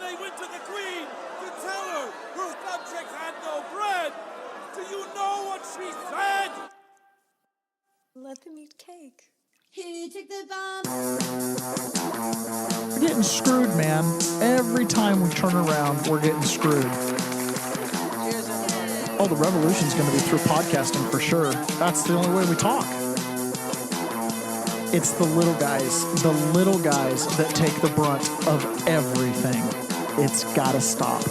they went to the queen to tell her her subjects had no bread. Do you know what she said? Let them eat cake. We're getting screwed, man. Every time we turn around, we're getting screwed. Oh, the revolution's going to be through podcasting for sure. That's the only way we talk. It's the little guys that take the brunt of everything. It's got to stop.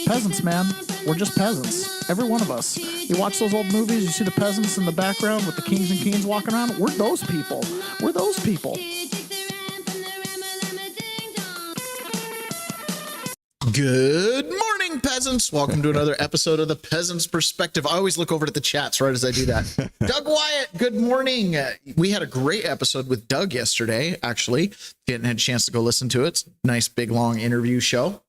Peasants, man. We're just peasants. Every one of us. You watch those old movies, you see the peasants in the background with the kings and queens walking around. We're those people. We're those people. Good morning, peasants. Welcome to another episode of the Peasant's Perspective. I always look over at the chats right as I do that. Doug Wyatt, good morning. We had a great episode with Doug yesterday, actually. If you hadn't had a chance to go listen to it. Nice, big, long interview show.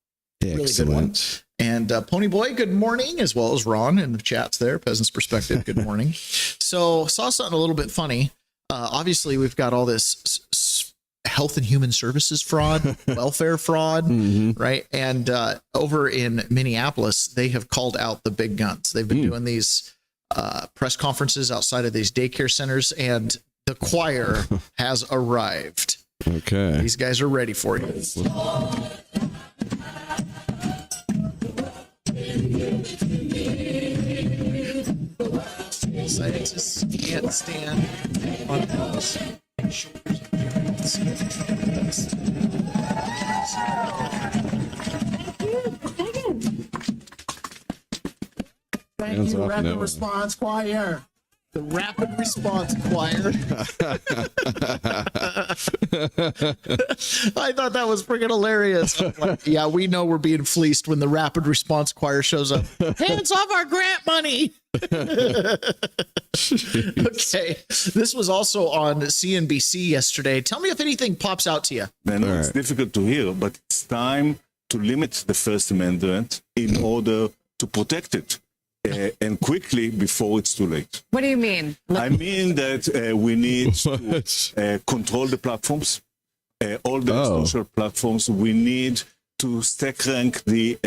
Really good one. And Pony Boy, good morning, as well as Ron in the chats there. Peasant's Perspective, good morning. So, saw something a little bit funny. Obviously, we've got all this health and human services fraud, welfare fraud, right? And over in Minneapolis, they have called out the big guns. They've been doing these press conferences outside of these daycare centers, and the choir has arrived. Okay. These guys are ready for you. Scientists can't stand on those shoulders of giants. Thank you, Rapid Response Choir. The Rapid Response Choir. I thought that was freaking hilarious. Like, yeah, we know we're being fleeced when the Rapid Response Choir shows up. Hands off our grant money. Okay. This was also on CNBC yesterday. Tell me if anything pops out to you. Man, it's difficult to hear, but it's time to limit the First Amendment in order to protect it. And quickly before it's too late. What do you mean? I mean that we need to control the platforms, all the social platforms. We need to stack rank the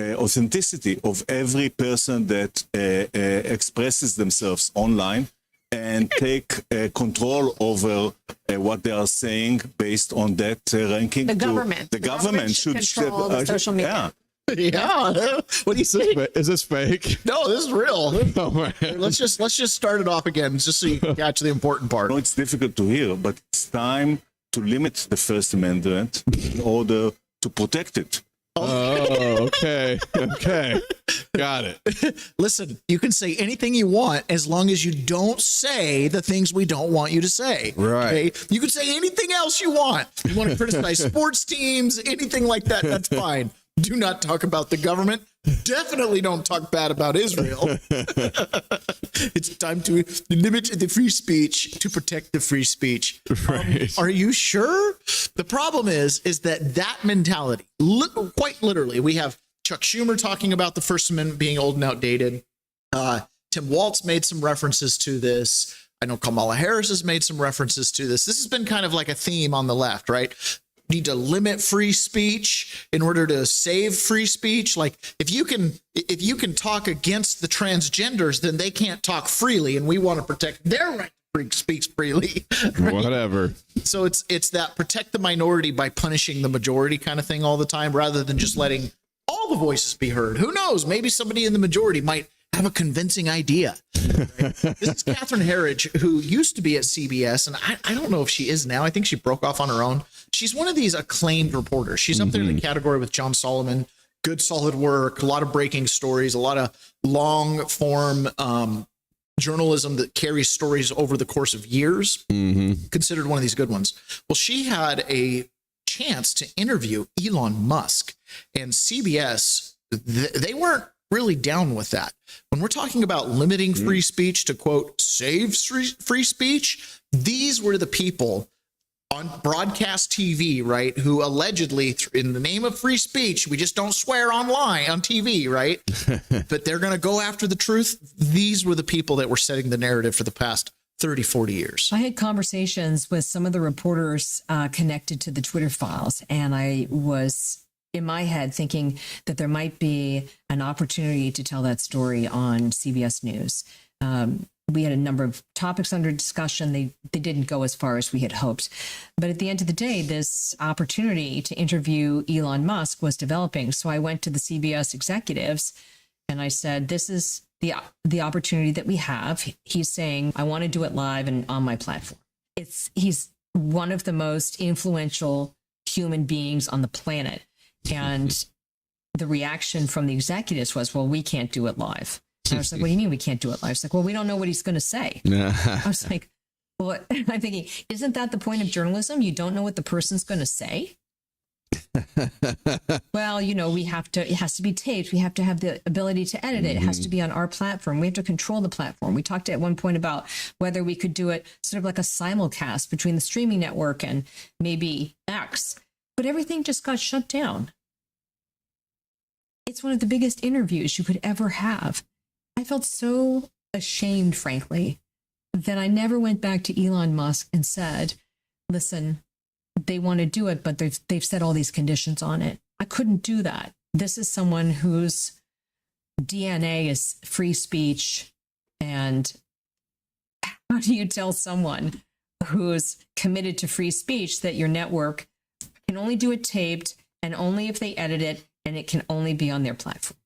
authenticity of every person that expresses themselves online and take control over what they are saying based on that ranking. The government. The government should control the social media. Yeah. Yeah. What do you say? Is this fake? No, this is real. Oh, man. Let's just start it off again, just so you can catch the important part. No, it's difficult to hear, but it's time to limit the First Amendment in order to protect it. Oh, okay. Okay. Got it. Listen, you can say anything you want as long as you don't say the things we don't want you to say. Right. Okay? You can say anything else you want. You want to criticize sports teams, anything like that, that's fine. Do not talk about the government. Definitely don't talk bad about Israel. It's time to limit the free speech to protect the free speech. Right. Are you sure? The problem is that mentality, quite literally, we have Chuck Schumer talking about the First Amendment being old and outdated. Tim Walz made some references to this. I know Kamala Harris has made some references to this. This has been kind of like a theme on the left, right? Need to limit free speech in order to save free speech. Like if you can talk against the transgenders, then they can't talk freely, and we want to protect their right to speak freely. Right? Whatever. So it's that protect the minority by punishing the majority kind of thing all the time, rather than just letting all the voices be heard. Who knows? Maybe somebody in the majority might have a convincing idea. Right? This is Catherine Herridge, who used to be at CBS, and I don't know if she is now. I think she broke off on her own. She's one of these acclaimed reporters. She's up there in the category with John Solomon. Good, solid work, a lot of breaking stories, a lot of long form journalism that carries stories over the course of years. Considered one of these good ones. Well, she had a chance to interview Elon Musk, and CBS, they weren't really down with that. When we're talking about limiting free speech to, quote, save free speech, these were the people on broadcast TV, right, who allegedly, in the name of free speech, we just don't swear online on TV, right? But they're going to go after the truth. These were the people that were setting the narrative for the past 30, 40 years. I had conversations with some of the reporters connected to the Twitter files, and I was in my head thinking that there might be an opportunity to tell that story on CBS News. We had a number of topics under discussion. They didn't go as far as we had hoped. But at the end of the day, this opportunity to interview Elon Musk was developing. So I went to the CBS executives and I said, this is the opportunity that we have. He's saying, I want to do it live and on my platform. He's one of the most influential human beings on the planet. And the reaction from the executives was, well, we can't do it live. And I was like, what do you mean we can't do it live? It's like, well, we don't know what he's going to say. I was like, well, I'm thinking, isn't that the point of journalism? You don't know what the person's going to say? Well, you know, it has to be taped. We have to have the ability to edit it. It has to be on our platform. We have to control the platform. We talked at one point about whether we could do it sort of like a simulcast between the streaming network and maybe X, but everything just got shut down. It's one of the biggest interviews you could ever have. I felt so ashamed, frankly, that I never went back to Elon Musk and said, listen, they want to do it, but they've set all these conditions on it. I couldn't do that. This is someone whose DNA is free speech. And how do you tell someone who's committed to free speech that your network can only do it taped and only if they edit it, and it can only be on their platform?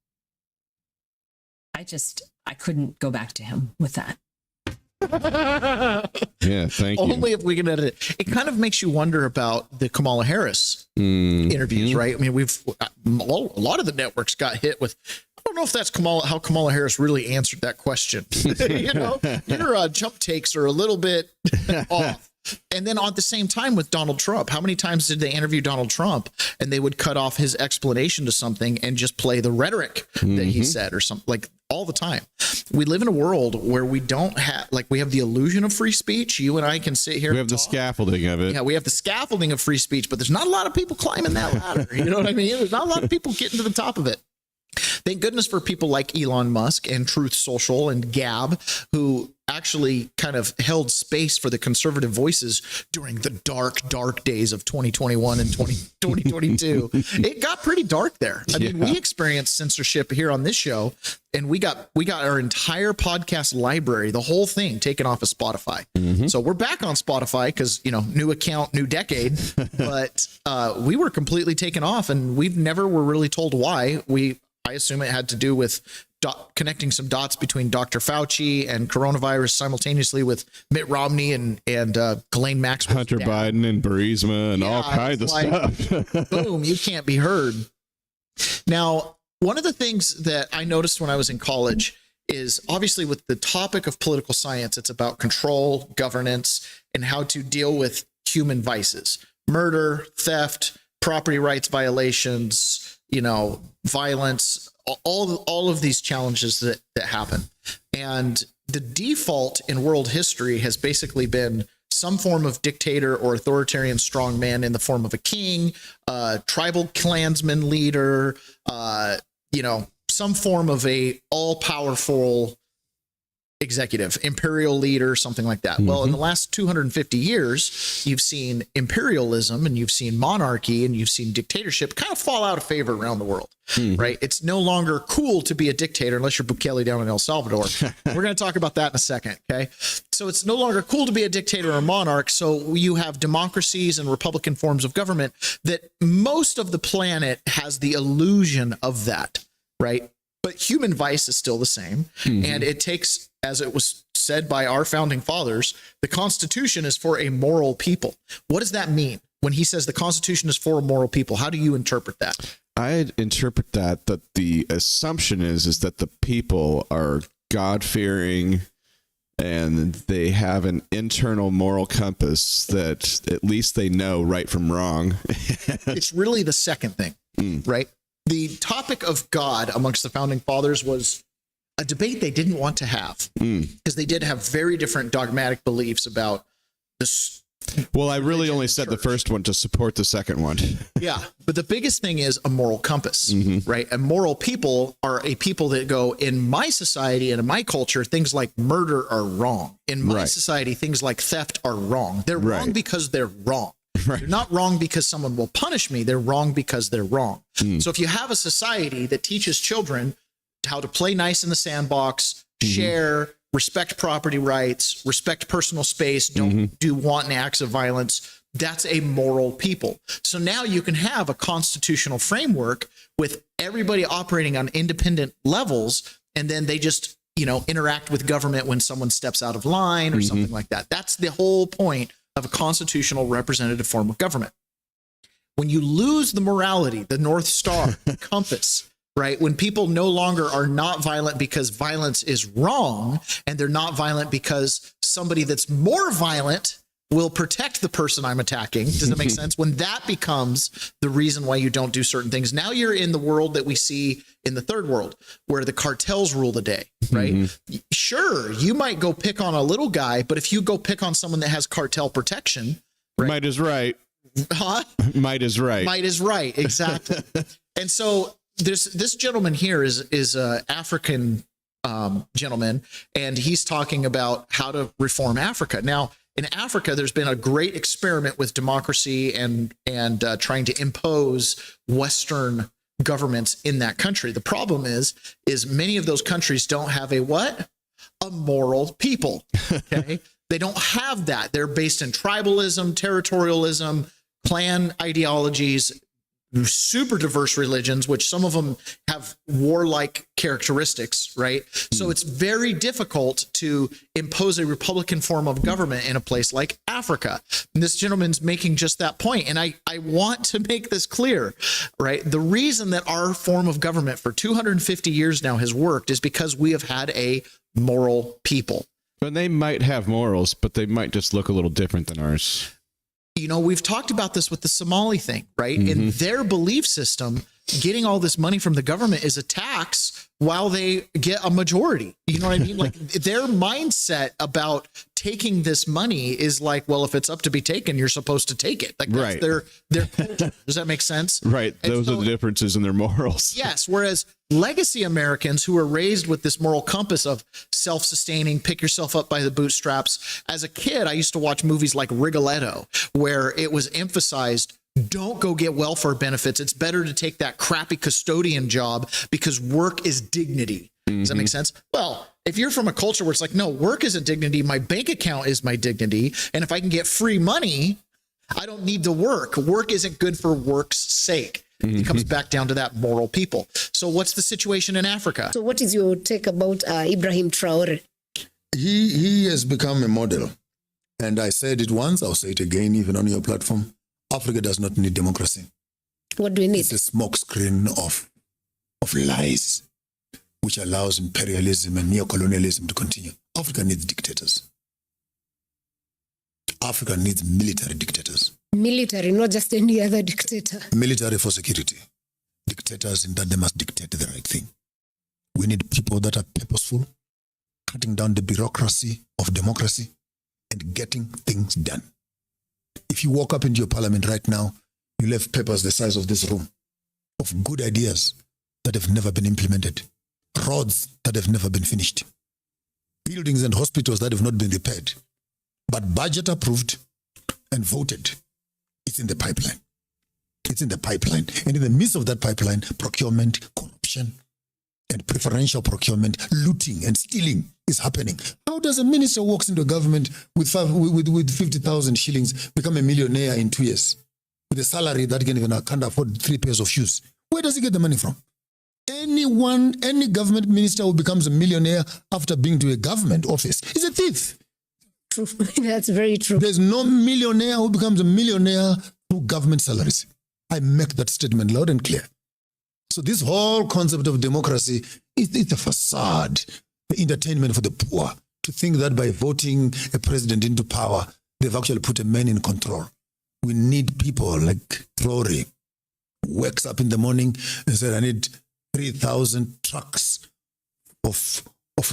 I couldn't go back to him with that. Yeah, thank you. Only if we can edit it. It kind of makes you wonder about the Kamala Harris interviews, right? I mean, a lot of the networks got hit with, I don't know if that's how Kamala Harris really answered that question. You know, your jump takes are a little bit off. And then at the same time with Donald Trump, how many times did they interview Donald Trump and they would cut off his explanation to something and just play the rhetoric that he said or something, like all the time? We live in a world where we don't have, like, we have the illusion of free speech. You and I can sit here. We have the scaffolding of it. Yeah, we have the scaffolding of free speech, but there's not a lot of people climbing that ladder. You know what I mean? There's not a lot of people getting to the top of it. Thank goodness for people like Elon Musk and Truth Social and Gab, who actually kind of held space for the conservative voices during the dark, dark days of 2021 and 2022. It got pretty dark there. I mean, we experienced censorship here on this show, and we got our entire podcast library, the whole thing, taken off of Spotify. So we're back on Spotify because, you know, new account, new decade, but we were completely taken off, and we never were really told why. I assume it had to do with connecting some dots between Dr. Fauci and coronavirus simultaneously with Mitt Romney and Ghislaine Maxwell, Hunter Biden and Burisma and all kinds of stuff. Boom, you can't be heard. Now, one of the things that I noticed when I was in college is obviously with the topic of political science, it's about control, governance, and how to deal with human vices, murder, theft, property rights violations, you know, violence, all of these challenges that happen. And the default in world history has basically been some form of dictator or authoritarian strongman in the form of a king, tribal clansman leader, you know, some form of a all-powerful executive, imperial leader, something like that. Well, in the last 250 years, you've seen imperialism and you've seen monarchy and you've seen dictatorship kind of fall out of favor around the world, right? It's no longer cool to be a dictator unless you're Bukele down in El Salvador. We're going to talk about that in a second, okay? So it's no longer cool to be a dictator or a monarch. So you have democracies and republican forms of government that most of the planet has the illusion of that, right? But human vice is still the same. And it takes, as it was said by our founding fathers, the Constitution is for a moral people. What does that mean? When he says the Constitution is for a moral people, how do you interpret that? I interpret that the assumption is that the people are God-fearing and they have an internal moral compass that at least they know right from wrong. It's really the second thing, right? The topic of God amongst the founding fathers was a debate they didn't want to have because they did have very different dogmatic beliefs about this Well, I really only said the first one to support the second one. Yeah. But the biggest thing is a moral compass, right? And moral people are a people that go, in my society and in my culture, things like murder are wrong. In my society, things like theft are wrong. They're wrong because they're wrong. They're not wrong because someone will punish me. They're wrong because they're wrong. So if you have a society that teaches children how to play nice in the sandbox, share, respect property rights, respect personal space, don't do wanton acts of violence, that's a moral people. So now you can have a constitutional framework with everybody operating on independent levels, and then they just, interact with government when someone steps out of line or something like that. That's the whole point of a constitutional representative form of government. When you lose the morality, the North Star, the compass, right? When people no longer are not violent because violence is wrong, and they're not violent because somebody that's more violent will protect the person I'm attacking. Does that make sense? When that becomes the reason why you don't do certain things, now you're in the world that we see in the third world, where the cartels rule the day, right? Sure, you might go pick on a little guy, but if you go pick on someone that has cartel protection, right? Might is right. Huh? Might is right. Might is right. Exactly. And so this gentleman here is a African gentleman, and he's talking about how to reform Africa. Now, in Africa, there's been a great experiment with democracy and trying to impose Western governments in that country. The problem is many of those countries don't have a moral people. Okay. They don't have that. They're based in tribalism, territorialism, clan ideologies, super diverse religions, which some of them have warlike characteristics, right? So it's very difficult to impose a republican form of government in a place like Africa. And this gentleman's making just that point. And I want to make this clear, right? The reason that our form of government for 250 years now has worked is because we have had a moral people. And they might have morals, but they might just look a little different than ours. We've talked about this with the Somali thing, right? In their belief system, getting all this money from the government is a tax while they get a majority. You know what I mean? Like their mindset about taking this money is like, well, if it's up to be taken, you're supposed to take it. Like that's their culture. Does that make sense? Right. Those are the differences in their morals. Yes. Whereas legacy Americans who are raised with this moral compass of self-sustaining, pick yourself up by the bootstraps. As a kid, I used to watch movies like Rigoletto, where it was emphasized, don't go get welfare benefits. It's better to take that crappy custodian job because work is dignity. Does that make sense? Well, if you're from a culture where it's like, no, work is a dignity. My bank account is my dignity. And if I can get free money, I don't need to work. Work isn't good for work's sake. It comes back down to that moral people. So what's the situation in Africa? So what is your take about Ibrahim Traore? He has become a model. And I said it once, I'll say it again, even on your platform. Africa does not need democracy. What do we need? It's a smokescreen of lies, which allows imperialism and neocolonialism to continue. Africa needs dictators. Africa needs military dictators. Military, not just any other dictator. Military for security. Dictators in that they must dictate the right thing. We need people that are purposeful, cutting down the bureaucracy of democracy and getting things done. If you walk up into your parliament right now, you'll have papers the size of this room of good ideas that have never been implemented, roads that have never been finished, buildings and hospitals that have not been repaired, but budget approved and voted. It's in the pipeline. It's in the pipeline. And in the midst of that pipeline, procurement, corruption, and preferential procurement, looting and stealing is happening. How does a minister walks into government with 50,000 shillings become a millionaire in 2 years with a salary that can't afford 3 pairs of shoes? Where does he get the money from? Any government minister who becomes a millionaire after being to a government office is a thief. True. That's very true. There's no millionaire who becomes a millionaire through government salaries. I make that statement loud and clear. So this whole concept of democracy is a facade, the entertainment for the poor, to think that by voting a president into power, they've actually put a man in control. We need people like Traore, who wakes up in the morning and said, I need 3,000 trucks of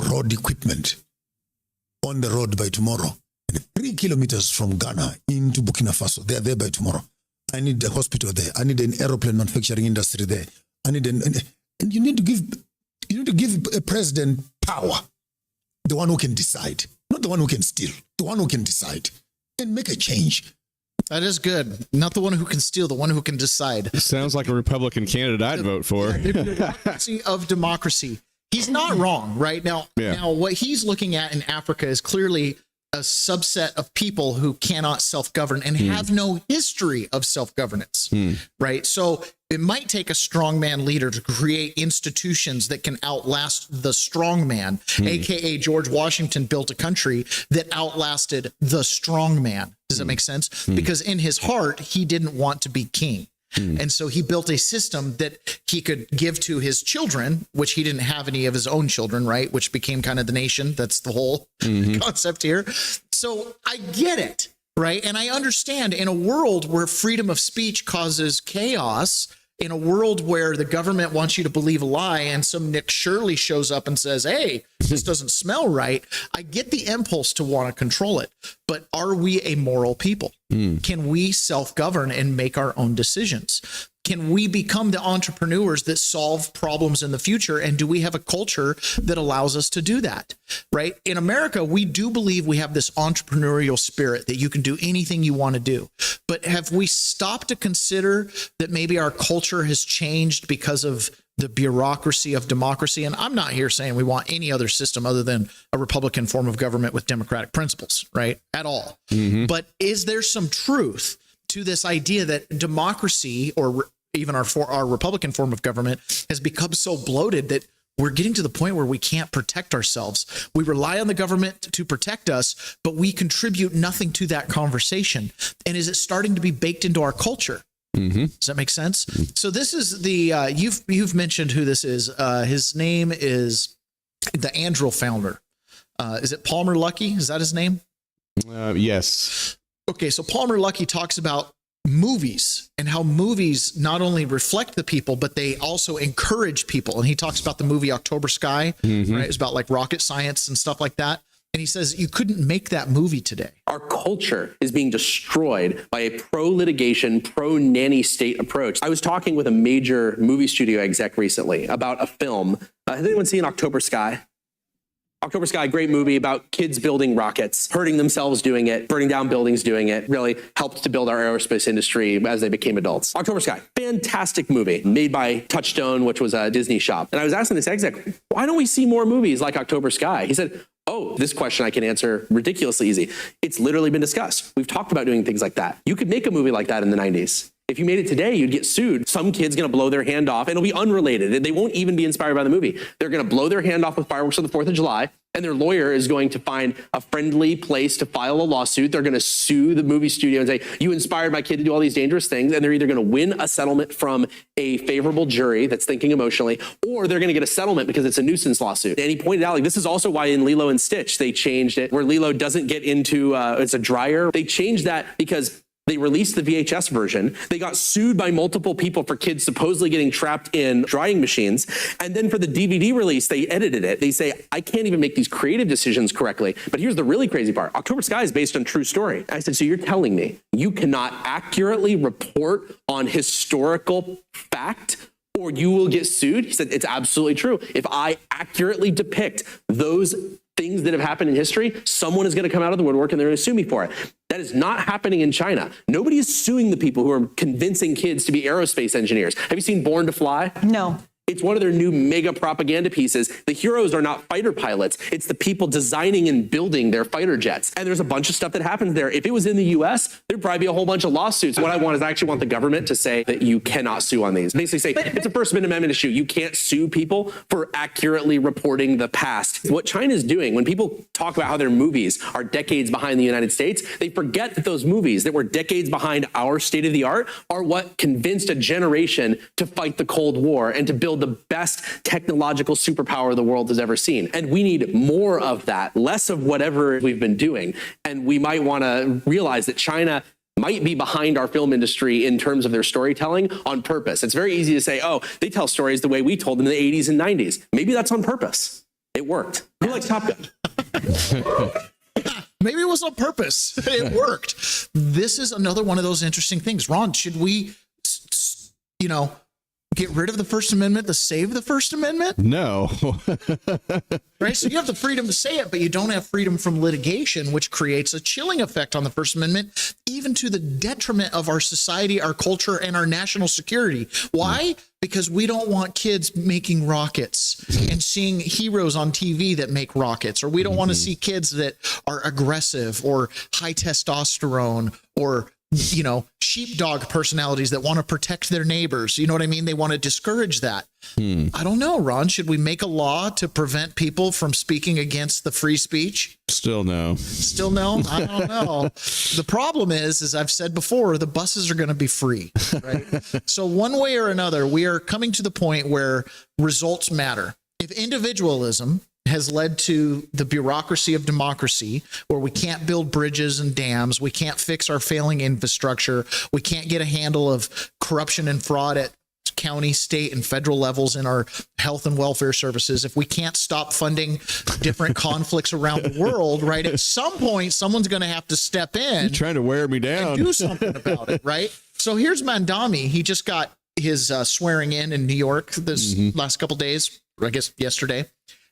road equipment on the road by tomorrow. And 3 kilometers from Ghana into Burkina Faso. They are there by tomorrow. I need a hospital there. I need an aeroplane manufacturing industry there. I need and you need to give a president power. The one who can decide, not the one who can steal, the one who can decide and make a change. That is good. Not the one who can steal, the one who can decide. Sounds like a Republican candidate I'd vote for. The bureaucracy of democracy. He's not wrong, right? Now, what he's looking at in Africa is clearly a subset of people who cannot self-govern and have no history of self-governance, right? So it might take a strongman leader to create institutions that can outlast the strongman, aka George Washington built a country that outlasted the strongman. Does that make sense? Because in his heart, he didn't want to be king. And so he built a system that he could give to his children, which he didn't have any of his own children, right? Which became kind of the nation. That's the whole concept here. So I get it, right? And I understand in a world where freedom of speech causes chaos, in a world where the government wants you to believe a lie and some Nick Shirley shows up and says, hey, this doesn't smell right, I get the impulse to want to control it. But are we a moral people? Can we self-govern and make our own decisions? Can we become the entrepreneurs that solve problems in the future? And do we have a culture that allows us to do that? Right? In America, we do believe we have this entrepreneurial spirit that you can do anything you want to do. But have we stopped to consider that maybe our culture has changed because of the bureaucracy of democracy? And I'm not here saying we want any other system other than a Republican form of government with democratic principles, right? At all. But is there some truth to this idea that democracy, or even our Republican form of government, has become so bloated that we're getting to the point where we can't protect ourselves? We rely on the government to protect us, but we contribute nothing to that conversation. And is it starting to be baked into our culture? Does that make sense? So this is the you've mentioned who this is. His name is the Anduril founder. Is it Palmer Luckey? Is that his name? Yes. Okay, so Palmer Luckey talks about movies and how movies not only reflect the people, but they also encourage people. And he talks about the movie October Sky, right? It's about like rocket science and stuff like that. And he says you couldn't make that movie today. Our culture is being destroyed by a pro-litigation, pro-nanny state approach. I was talking with a major movie studio exec recently about a film. Has anyone seen October Sky? October Sky, great movie about kids building rockets, hurting themselves doing it, burning down buildings doing it, really helped to build our aerospace industry as they became adults. October Sky, fantastic movie made by Touchstone, which was a Disney shop. And I was asking this exec, why don't we see more movies like October Sky? He said, oh, this question I can answer ridiculously easy. It's literally been discussed. We've talked about doing things like that. You could make a movie like that in the 90s. If you made it today, you'd get sued. Some kid's going to blow their hand off, and it'll be unrelated. They won't even be inspired by the movie. They're going to blow their hand off with fireworks on the 4th of July, and their lawyer is going to find a friendly place to file a lawsuit. They're going to sue the movie studio and say, you inspired my kid to do all these dangerous things, and they're either going to win a settlement from a favorable jury that's thinking emotionally, or they're going to get a settlement because it's a nuisance lawsuit. And he pointed out, like, this is also why in Lilo and Stitch, they changed it, where Lilo doesn't get into, it's a dryer. They changed that because they released the VHS version. They got sued by multiple people for kids supposedly getting trapped in drying machines. And then for the DVD release, they edited it. They say, I can't even make these creative decisions correctly. But here's the really crazy part. October Sky is based on true story. I said, so you're telling me you cannot accurately report on historical fact or you will get sued? He said, it's absolutely true. If I accurately depict those things that have happened in history, someone is going to come out of the woodwork and they're going to sue me for it. That is not happening in China. Nobody is suing the people who are convincing kids to be aerospace engineers. Have you seen Born to Fly? No. It's one of their new mega propaganda pieces. The heroes are not fighter pilots. It's the people designing and building their fighter jets. And there's a bunch of stuff that happens there. If it was in the US, there'd probably be a whole bunch of lawsuits. What I want is I actually want the government to say that you cannot sue on these. Basically say, it's a First Amendment issue. You can't sue people for accurately reporting the past. What China's doing, when people talk about how their movies are decades behind the United States, they forget that those movies that were decades behind our state of the art are what convinced a generation to fight the Cold War and to build the best technological superpower the world has ever seen. And we need more of that, less of whatever we've been doing. And we might want to realize that China might be behind our film industry in terms of their storytelling on purpose. It's very easy to say, oh, they tell stories the way we told them in the 80s and 90s. Maybe that's on purpose. It worked. Who likes Top Gun? Maybe it was on purpose. It worked. This is another one of those interesting things. Ron, should we, get rid of the First Amendment to save the First Amendment? No. Right? So you have the freedom to say it, but you don't have freedom from litigation, which creates a chilling effect on the First Amendment, even to the detriment of our society, our culture, and our national security. Why? Because we don't want kids making rockets and seeing heroes on TV that make rockets, or we don't want to see kids that are aggressive or high testosterone or sheepdog personalities that want to protect their neighbors. You know what I mean? They want to discourage that. I don't know, Ron. Should we make a law to prevent people from speaking against the free speech? Still no. Still no? I don't know. The problem is, as I've said before, the buses are going to be free, right? So one way or another, we are coming to the point where results matter. If individualism has led to the bureaucracy of democracy, where we can't build bridges and dams, we can't fix our failing infrastructure, we can't get a handle of corruption and fraud at county, state, and federal levels in our health and welfare services, if we can't stop funding different conflicts around the world, right, at some point, someone's going to have to step in. You're trying to wear me down. And do something about it, right? So here's Mandami. He just got his swearing in New York this last couple days, or I guess yesterday.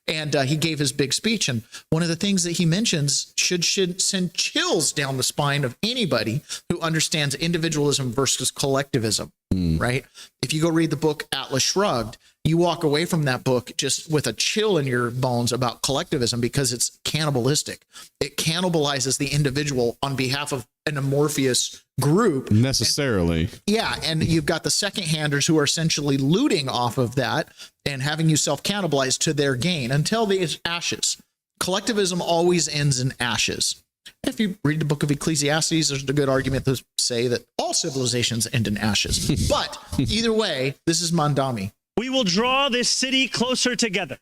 And he gave his big speech. And one of the things that he mentions should send chills down the spine of anybody who understands individualism versus collectivism, right? If you go read the book Atlas Shrugged, you walk away from that book just with a chill in your bones about collectivism because it's cannibalistic. It cannibalizes the individual on behalf of an amorphous group. Necessarily. And you've got the second-handers who are essentially looting off of that and having you self-cannibalize to their gain until there's ashes. Collectivism always ends in ashes. If you read the book of Ecclesiastes, there's a good argument to say that all civilizations end in ashes. But either way, this is Mandami. We will draw this city closer together.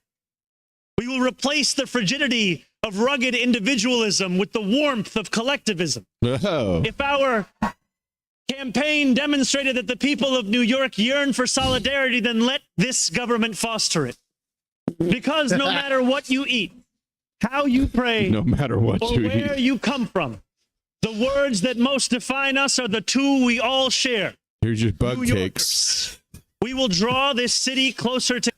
We will replace the frigidity of rugged individualism with the warmth of collectivism. Oh. If our campaign demonstrated that the people of New York yearn for solidarity, then let this government foster it. Because no matter what you eat, how you pray, no matter what or you where eat, you come from, the words that most define us are the two we all share. Here's your bug New cakes. We will draw this city closer to.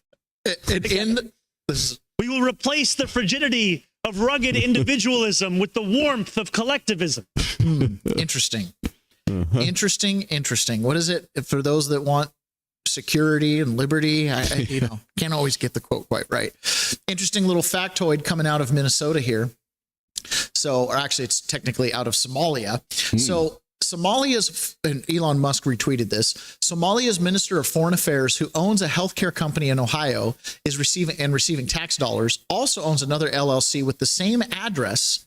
We will replace the frigidity of rugged individualism with the warmth of collectivism. Interesting. Interesting. What is it for those that want security and liberty? I can't always get the quote quite right. Interesting little factoid coming out of Minnesota here. So, or actually, it's technically out of Somalia. So, Somalia's, and Elon Musk retweeted this, Somalia's Minister of Foreign Affairs, who owns a healthcare company in Ohio, is receiving tax dollars, also owns another LLC with the same address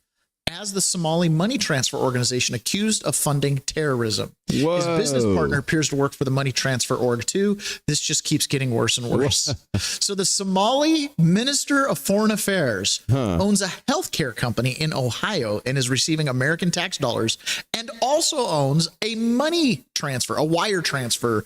as the Somali money transfer organization accused of funding terrorism. Whoa. His business partner appears to work for the money transfer org too. This just keeps getting worse and worse. So the Somali Minister of Foreign Affairs owns a healthcare company in Ohio and is receiving American tax dollars, and also owns a money transfer, a wire transfer,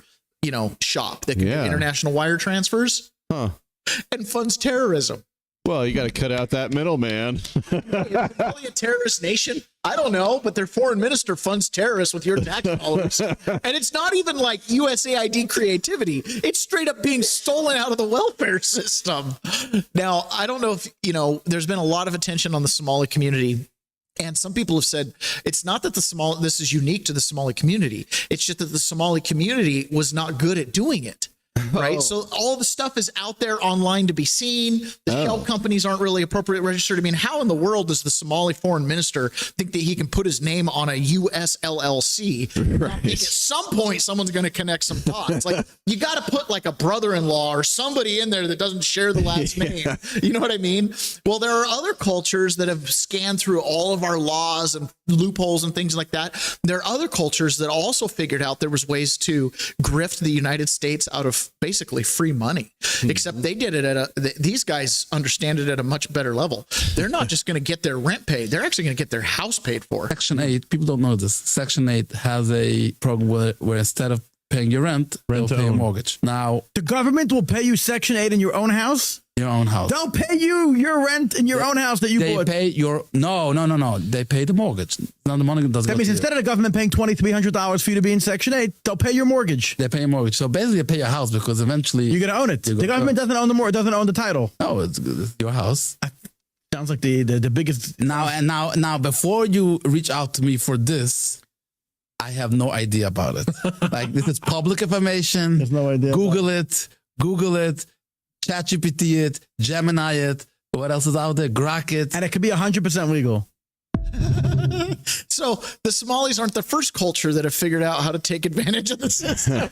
shop that can do international wire transfers and funds terrorism. Well, you got to cut out that middleman. Is Somalia a terrorist nation? I don't know, but their foreign minister funds terrorists with your tax dollars. And it's not even like USAID creativity. It's straight up being stolen out of the welfare system. Now, I don't know if, there's been a lot of attention on the Somali community. And some people have said it's not that this is unique to the Somali community. It's just that the Somali community was not good at doing it. Right. So all the stuff is out there online to be seen. The shell companies aren't really appropriate registered. I mean, how in the world does the Somali foreign minister think that he can put his name on a US LLC? Right. I think at some point someone's going to connect some dots. Like, you got to put like a brother-in-law or somebody in there that doesn't share the last name. You know what I mean? Well, there are other cultures that have scanned through all of our laws and loopholes and things like that. There are other cultures that also figured out there was ways to grift the United States out of basically free money, except they did it these guys understand it at a much better level. They're not just going to get their rent paid. They're actually going to get their house paid for. Section 8, people don't know this. Section 8 has a program where instead of paying your rent they'll pay your mortgage. Now, the government will pay you Section 8 in your own house? Your own house. They'll pay you your rent in your own house that you They bought. pay your no. They pay the mortgage. Now the money doesn't. That means instead of the government paying $2,300 for you to be in Section 8, they'll pay your mortgage. They pay your mortgage. So basically, they pay your house because eventually You're gonna own it. The government doesn't own doesn't own the title. No, it's your house. Sounds like the biggest. Now, before you reach out to me for this, I have no idea about it. Like, this is public information. There's no idea. Google it, ChatGPT it, Gemini it. What else is out there? Grok it. And it could be 100% legal. So the Somalis aren't the first culture that have figured out how to take advantage of the system.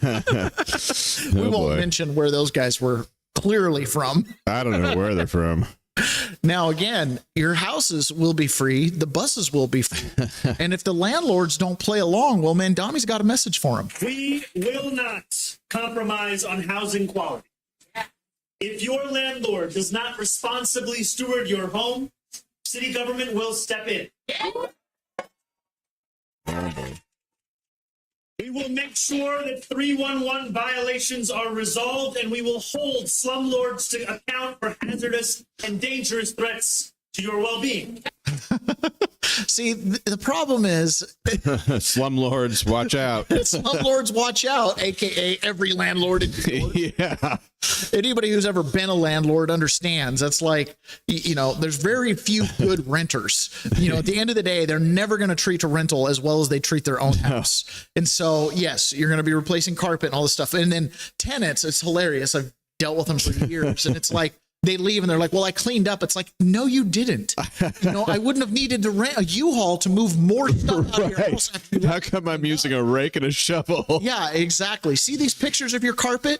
We won't mention where those guys were clearly from. I don't know where they're from. Now, again, your houses will be free. The buses will be free. And if the landlords don't play along, well, Mandami's got a message for them. We will not compromise on housing quality. If your landlord does not responsibly steward your home, city government will step in. We will make sure that 311 violations are resolved, and we will hold slumlords to account for hazardous and dangerous threats to your well-being. See, the problem is slumlords, watch out. Slumlords, watch out, aka every landlord. Yeah. Anybody who's ever been a landlord understands that's like, there's very few good renters. At the end of the day, they're never going to treat a rental as well as they treat their own house. And so, yes, you're going to be replacing carpet and all this stuff. And then tenants, it's hilarious. I've dealt with them for years, and it's like, they leave and they're like, well, I cleaned up. It's like, no, you didn't. I wouldn't have needed to rent a U-Haul to move more stuff out of your house. How come I'm using a rake and a shovel? Yeah, exactly. See these pictures of your carpet?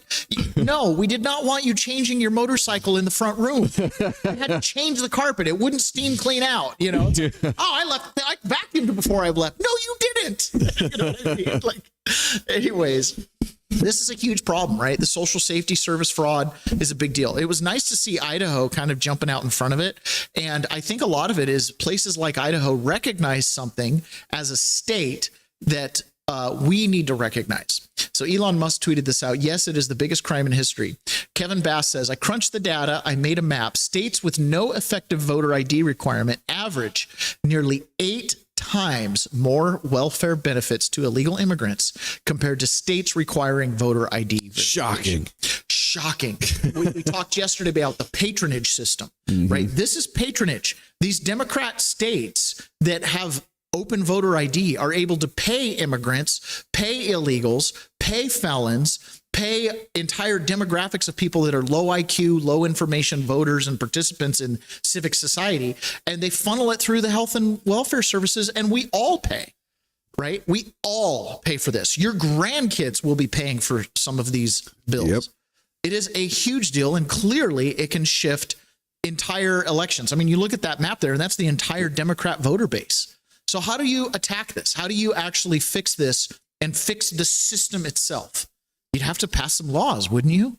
No, we did not want you changing your motorcycle in the front room. You had to change the carpet. It wouldn't steam clean out. I vacuumed before I left. No, you didn't. You know what I mean? Anyways. This is a huge problem, right? The social safety service fraud is a big deal. It was nice to see Idaho kind of jumping out in front of it. And I think a lot of it is places like Idaho recognize something as a state that we need to recognize. So Elon Musk tweeted this out. Yes, it is the biggest crime in history. Kevin Bass says, I crunched the data. I made a map. States with no effective voter ID requirement average nearly 8 times more welfare benefits to illegal immigrants compared to states requiring voter ID. Shocking. We talked yesterday about the patronage system, right? This is patronage. These Democrat states that have open voter ID are able to pay immigrants, pay illegals, pay felons, pay entire demographics of people that are low IQ, low information voters and participants in civic society, and they funnel it through the health and welfare services, and we all pay, right? We all pay for this. Your grandkids will be paying for some of these bills. Yep. It is a huge deal, and clearly it can shift entire elections. I mean, you look at that map there, and that's the entire Democrat voter base. So how do you attack this? How do you actually fix this and fix the system itself? You'd have to pass some laws, wouldn't you?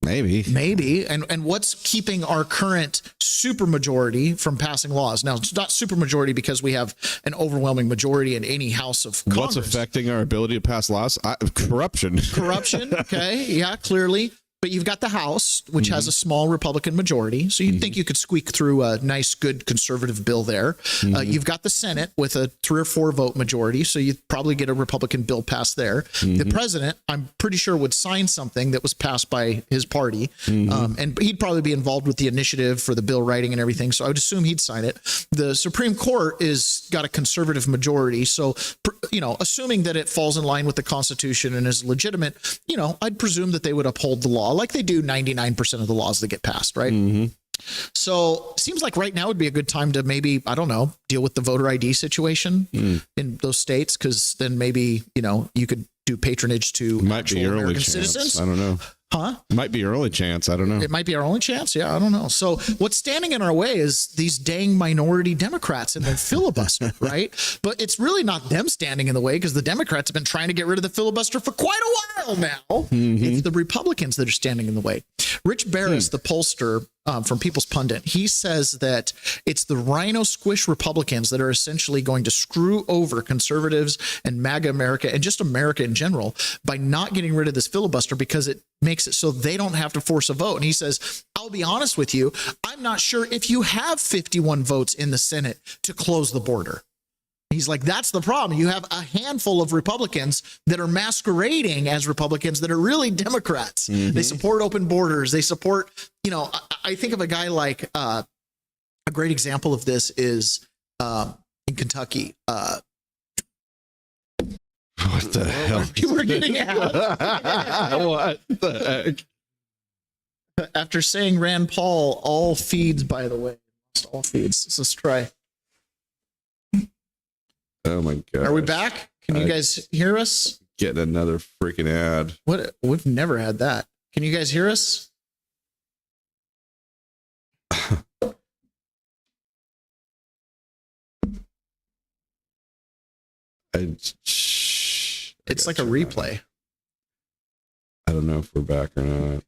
Maybe. And what's keeping our current supermajority from passing laws? Now, it's not supermajority because we have an overwhelming majority in any house of Congress. What's affecting our ability to pass laws? Corruption. Corruption, okay. Yeah, clearly. But you've got the House, which has a small Republican majority. So you'd think you could squeak through a nice, good conservative bill there. You've got the Senate with a 3 or 4 vote majority. So you'd probably get a Republican bill passed there. The president, I'm pretty sure, would sign something that was passed by his party. And he'd probably be involved with the initiative for the bill writing and everything. So I would assume he'd sign it. The Supreme Court is got a conservative majority. So, assuming that it falls in line with the Constitution and is legitimate, I'd presume that they would uphold the law like they do 99% of the laws that get passed, right? So it seems like right now would be a good time to maybe, I don't know, deal with the voter ID situation in those states, because then maybe, you could do patronage to American citizens. I don't know. Huh? Might be our only chance. I don't know. It might be our only chance. Yeah, I don't know. So what's standing in our way is these dang minority Democrats and their filibuster, right? But it's really not them standing in the way, because the Democrats have been trying to get rid of the filibuster for quite a while now. It's the Republicans that are standing in the way. Rich Barris, the pollster from People's Pundit, he says that it's the rhino squish Republicans that are essentially going to screw over conservatives and MAGA America and just America in general by not getting rid of this filibuster, because it makes it so they don't have to force a vote. And he says, I'll be honest with you, I'm not sure if you have 51 votes in the Senate to close the border. He's like, that's the problem. You have a handful of Republicans that are masquerading as Republicans that are really Democrats. They support open borders. They support, I think of a guy like a great example of this is in Kentucky. What the hell? You were getting at. What the heck? After saying Rand Paul, all feeds, by the way, all feeds. So let's try. Oh my god! Are we back? Can you guys hear us? Getting another freaking ad. What? We've never had that. Can you guys hear us? It's like a replay. I don't know if we're back or not.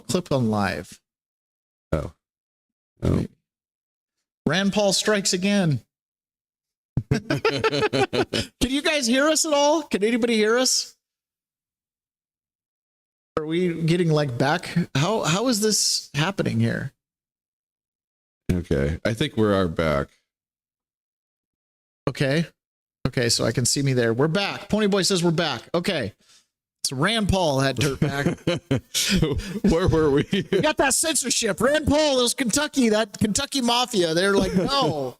Clip on live. Oh. Rand Paul strikes again. Can you guys hear us at all? Can anybody hear us? Are we getting like back? How is this happening here? Okay, I think we are back. Okay, so I can see me there. We're back. Ponyboy says we're back. Okay, so Rand Paul had dirt back. Where were we? We got that censorship. Rand Paul, it was Kentucky, that Kentucky mafia. They're like, no.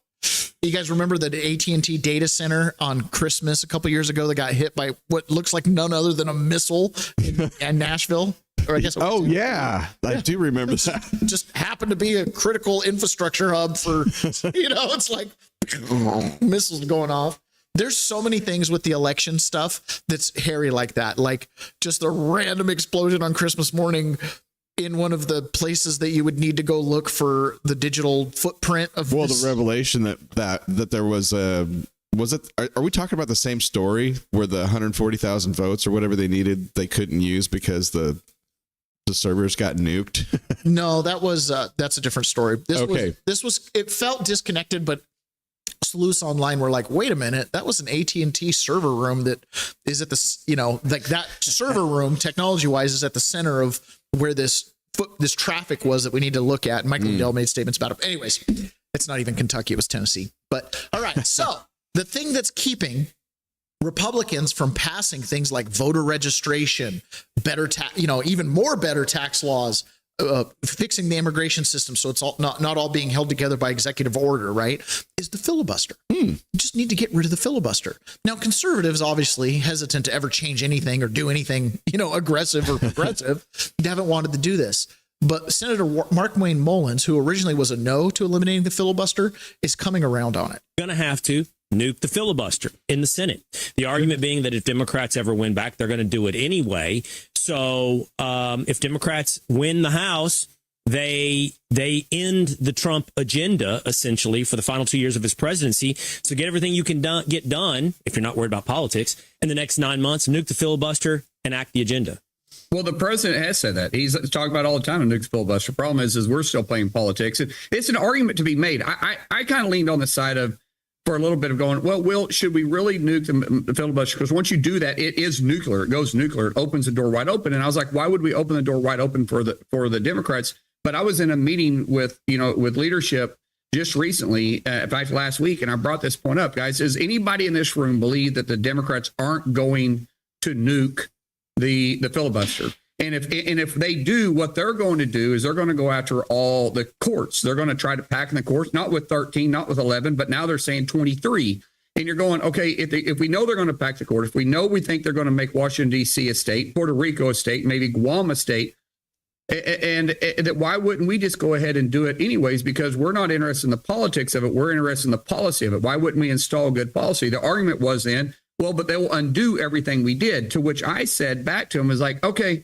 You guys remember the AT&T data center on Christmas a couple years ago that got hit by what looks like none other than a missile in Nashville? Or I guess. Oh yeah, I do remember that. Just happened to be a critical infrastructure hub for, it's like missiles going off. There's so many things with the election stuff that's hairy like that. Like just a random explosion on Christmas morning in one of the places that you would need to go look for the digital footprint of the revelation that there was are we talking about the same story where the 140,000 votes or whatever they needed they couldn't use because the servers got nuked? No, that's a different story. This was it felt disconnected, but sleuths online were like, wait a minute, that was an AT&T server room that is at the, like that server room technology wise is at the center of where this traffic was that we need to look at. And Michael Dell made statements about it. Anyways, it's not even Kentucky, it was Tennessee. But all right, so the thing that's keeping Republicans from passing things like voter registration, better even more better tax laws, fixing the immigration system so it's all not all being held together by executive order, right, is the filibuster. You just need to get rid of the filibuster. Now, conservatives obviously hesitant to ever change anything or do anything, aggressive or progressive. They haven't wanted to do this. But Senator Mark Wayne Mullins, who originally was a no to eliminating the filibuster, is coming around on it. Going to have to nuke the filibuster in the Senate. The argument being that if Democrats ever win back, they're going to do it anyway. So if Democrats win the House, they end the Trump agenda, essentially, for the final 2 years of his presidency. So get everything you can get done, if you're not worried about politics, in the next 9 months, nuke the filibuster, enact the agenda. Well, the president has said that. He's talking about all the time, a nuke filibuster. Problem is we're still playing politics. It's an argument to be made. I kind of leaned on the side of, for a little bit of going, well, should we really nuke the filibuster? Because once you do that, it is nuclear. It goes nuclear. It opens the door wide open. And I was like, why would we open the door wide open for the Democrats? But I was in a meeting with leadership just recently, in fact, last week, and I brought this point up, guys. Does anybody in this room believe that the Democrats aren't going to nuke the filibuster? And if they do, what they're going to do is they're going to go after all the courts. They're going to try to pack in the courts, not with 13, not with 11, but now they're saying 23. And you're going, okay, if we know they're going to pack the court, if we know we think they're going to make Washington, D.C. a state, Puerto Rico a state, maybe Guam a state, and that why wouldn't we just go ahead and do it anyways? Because we're not interested in the politics of it. We're interested in the policy of it. Why wouldn't we install good policy? The argument was then, well, but they will undo everything we did, to which I said back to him is like, okay,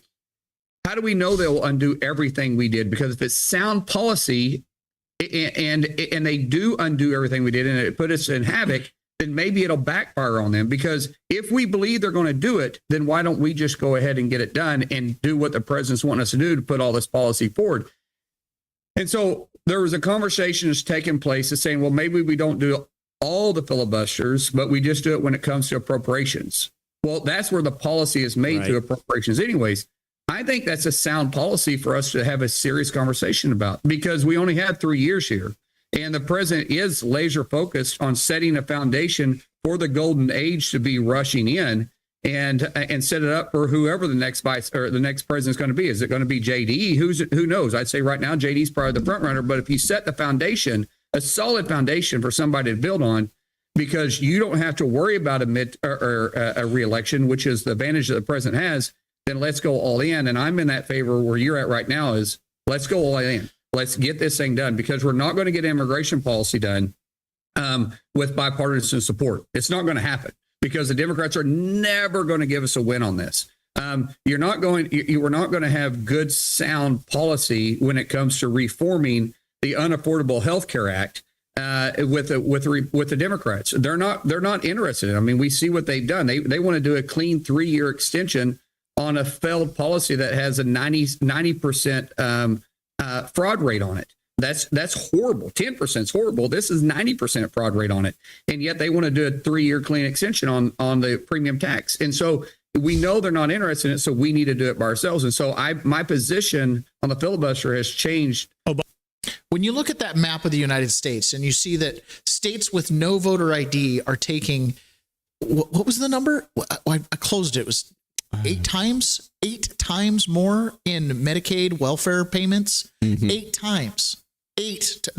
how do we know they will undo everything we did? Because if it's sound policy and they do undo everything we did and it put us in havoc, then maybe it'll backfire on them. Because if we believe they're going to do it, then why don't we just go ahead and get it done and do what the president's wanting us to do to put all this policy forward? And so there was a conversation that's taking place that's saying, well, maybe we don't do all the filibusters, but we just do it when it comes to appropriations. Well, that's where the policy is made to appropriations anyways. I think that's a sound policy for us to have a serious conversation about, because we only have 3 years here. And the president is laser focused on setting a foundation for the golden age to be rushing in and set it up for whoever the next vice or the next president is going to be. Is it going to be JD? Who knows? I'd say right now JD's probably the front runner. But if you set the foundation, a solid foundation for somebody to build on, because you don't have to worry about a reelection, which is the advantage that the president has, then let's go all in. And I'm in that favor where you're at right now is let's go all in. Let's get this thing done, because we're not going to get immigration policy done with bipartisan support. It's not going to happen, because the Democrats are never going to give us a win on this. We're not going to have good, sound policy when it comes to reforming the Unaffordable Health Care Act with the Democrats. They're not interested. I mean, we see what they've done. They want to do a clean 3-year extension on a failed policy that has a 90% fraud rate on it. That's horrible. 10% is horrible. This is 90% fraud rate on it. And yet they want to do a 3-year clean extension on the premium tax. And so we know they're not interested in it, so we need to do it by ourselves. And so my position on the filibuster has changed. When you look at that map of the United States and you see that states with no voter ID are taking, what was the number? I closed it. It was 8 times more in Medicaid welfare payments. 8 times. 8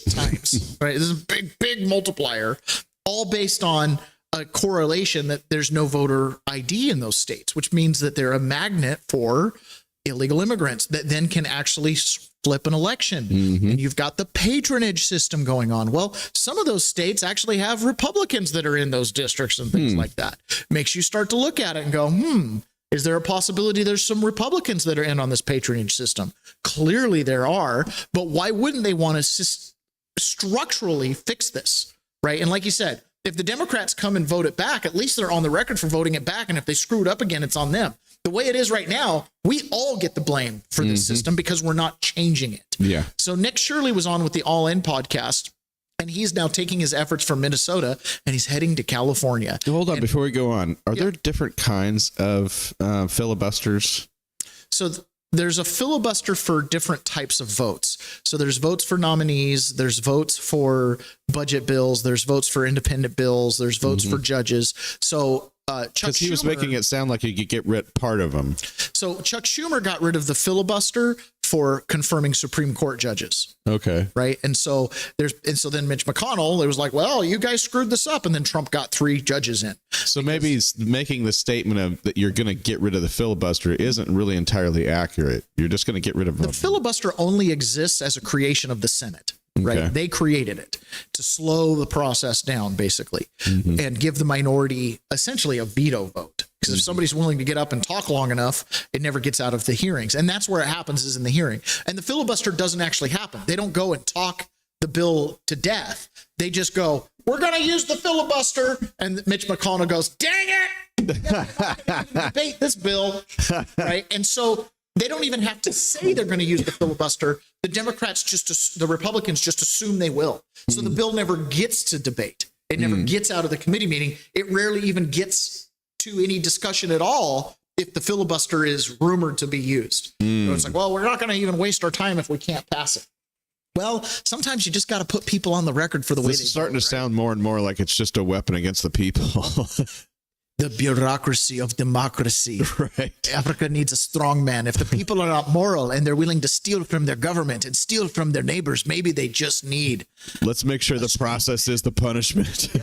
times. Right. This is a big multiplier, all based on a correlation that there's no voter ID in those states, which means that they're a magnet for illegal immigrants that then can actually flip an election. And you've got the patronage system going on. Well, some of those states actually have Republicans that are in those districts and things like that. Makes you start to look at it and go, is there a possibility there's some Republicans that are in on this patronage system? Clearly there are, but why wouldn't they want to structurally fix this, right? And like you said, if the Democrats come and vote it back, at least they're on the record for voting it back. And if they screw it up again, it's on them. The way it is right now, we all get the blame for this system because we're not changing it. Yeah. So Nick Shirley was on with the All In podcast, and he's now taking his efforts from Minnesota and he's heading to California. Hold on, before we go on, are there different kinds of filibusters? So there's a filibuster for different types of votes. So there's votes for nominees, there's votes for budget bills, there's votes for independent bills, there's votes for judges. So because he was making it sound like you could get rid part of them. So Chuck Schumer got rid of the filibuster for confirming Supreme Court judges. Okay. Right. And so then Mitch McConnell, it was like, well, you guys screwed this up. And then Trump got 3 judges in. So maybe he's making the statement of that you're going to get rid of the filibuster isn't really entirely accurate. You're just going to get rid of the filibuster only exists as a creation of the Senate. Right. Okay. They created it to slow the process down, basically, and give the minority essentially a veto vote. Because if somebody's willing to get up and talk long enough, it never gets out of the hearings. And that's where it happens, is in the hearing. And the filibuster doesn't actually happen. They don't go and talk the bill to death. They just go, we're going to use the filibuster. And Mitch McConnell goes, dang it, debate this bill. Right. And so they don't even have to say they're going to use the filibuster. The the Republicans just assume they will. So the bill never gets to debate. It never gets out of the committee meeting. It rarely even gets to any discussion at all if the filibuster is rumored to be used. So it's like, well, we're not going to even waste our time if we can't pass it. Well, sometimes you just got to put people on the record for the way this is starting to sound more and more like it's just a weapon against the people. The bureaucracy of democracy. Right. Africa needs a strong man. If the people are not moral and they're willing to steal from their government and steal from their neighbors, maybe they just need. Let's make sure the process is the punishment.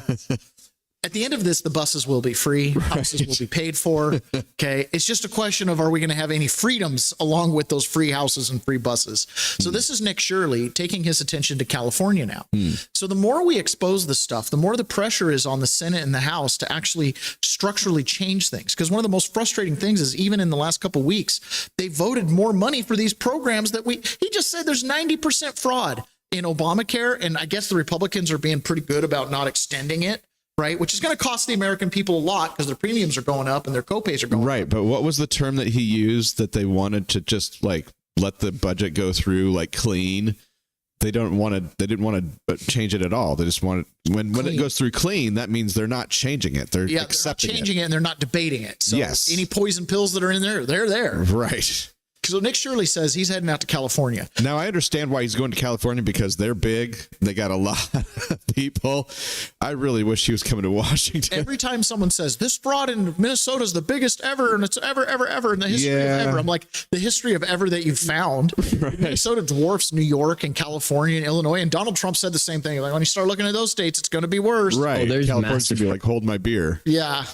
At the end of this, the buses will be free. Houses will be paid for. Okay. It's just a question of, are we going to have any freedoms along with those free houses and free buses? So this is Nick Shirley taking his attention to California now. So the more we expose this stuff, the more the pressure is on the Senate and the House to actually structurally change things. Because one of the most frustrating things is, even in the last couple of weeks, they voted more money for these programs that he just said there's 90% fraud in Obamacare. And I guess the Republicans are being pretty good about not extending it right? Which is going to cost the American people a lot because their premiums are going up and their copays are going up. Right. But what was the term that he used that they wanted to just like let the budget go through like clean? They didn't want to change it at all. They just wanted when it goes through clean, that means they're not changing it. They're accepting they're not changing it and they're not debating it. So yes. Any poison pills that are in there, they're there. Right. So Nick Shirley says he's heading out to California. Now I understand why he's going to California because they're big. They got a lot of people. I really wish he was coming to Washington. Every time someone says this fraud in Minnesota is the biggest ever and it's ever in the history of ever, I'm like, the history of ever that you've found. Right. Minnesota dwarfs New York and California and Illinois. And Donald Trump said the same thing. Like when you start looking at those states, it's going to be worse. Right. Oh, there's California's going to be like, hold my beer. Yeah.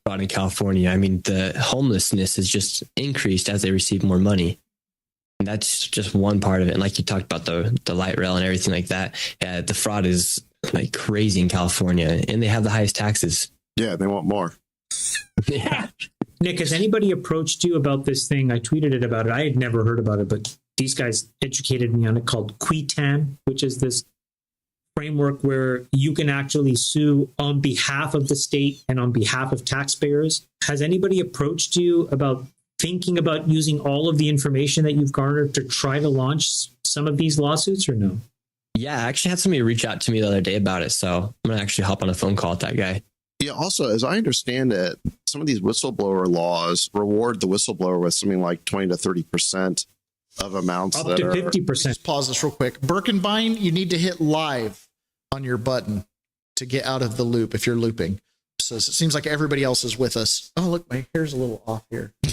Fraud in California. I mean, the homelessness has just increased as they receive more money. And that's just one part of it. And like you talked about the light rail and everything like that, the fraud is like crazy in California and they have the highest taxes. Yeah, they want more. Yeah. Nick, has anybody approached you about this thing? I tweeted it about it. I had never heard about it, but these guys educated me on it, called Quitan, which is this framework where you can actually sue on behalf of the state and on behalf of taxpayers. Has anybody approached you about thinking about using all of the information that you've garnered to try to launch some of these lawsuits or no? Yeah, I actually had somebody reach out to me the other day about it. So I'm going to actually hop on a phone call with that guy. Yeah. Also, as I understand it, some of these whistleblower laws reward the whistleblower with something like 20 to 30% of amounts up that to 50%. Just pause this real quick. Birkenbein, you need to hit live on your button to get out of the loop if you're looping. So it seems like everybody else is with us. Oh, look, my hair's a little off here. Got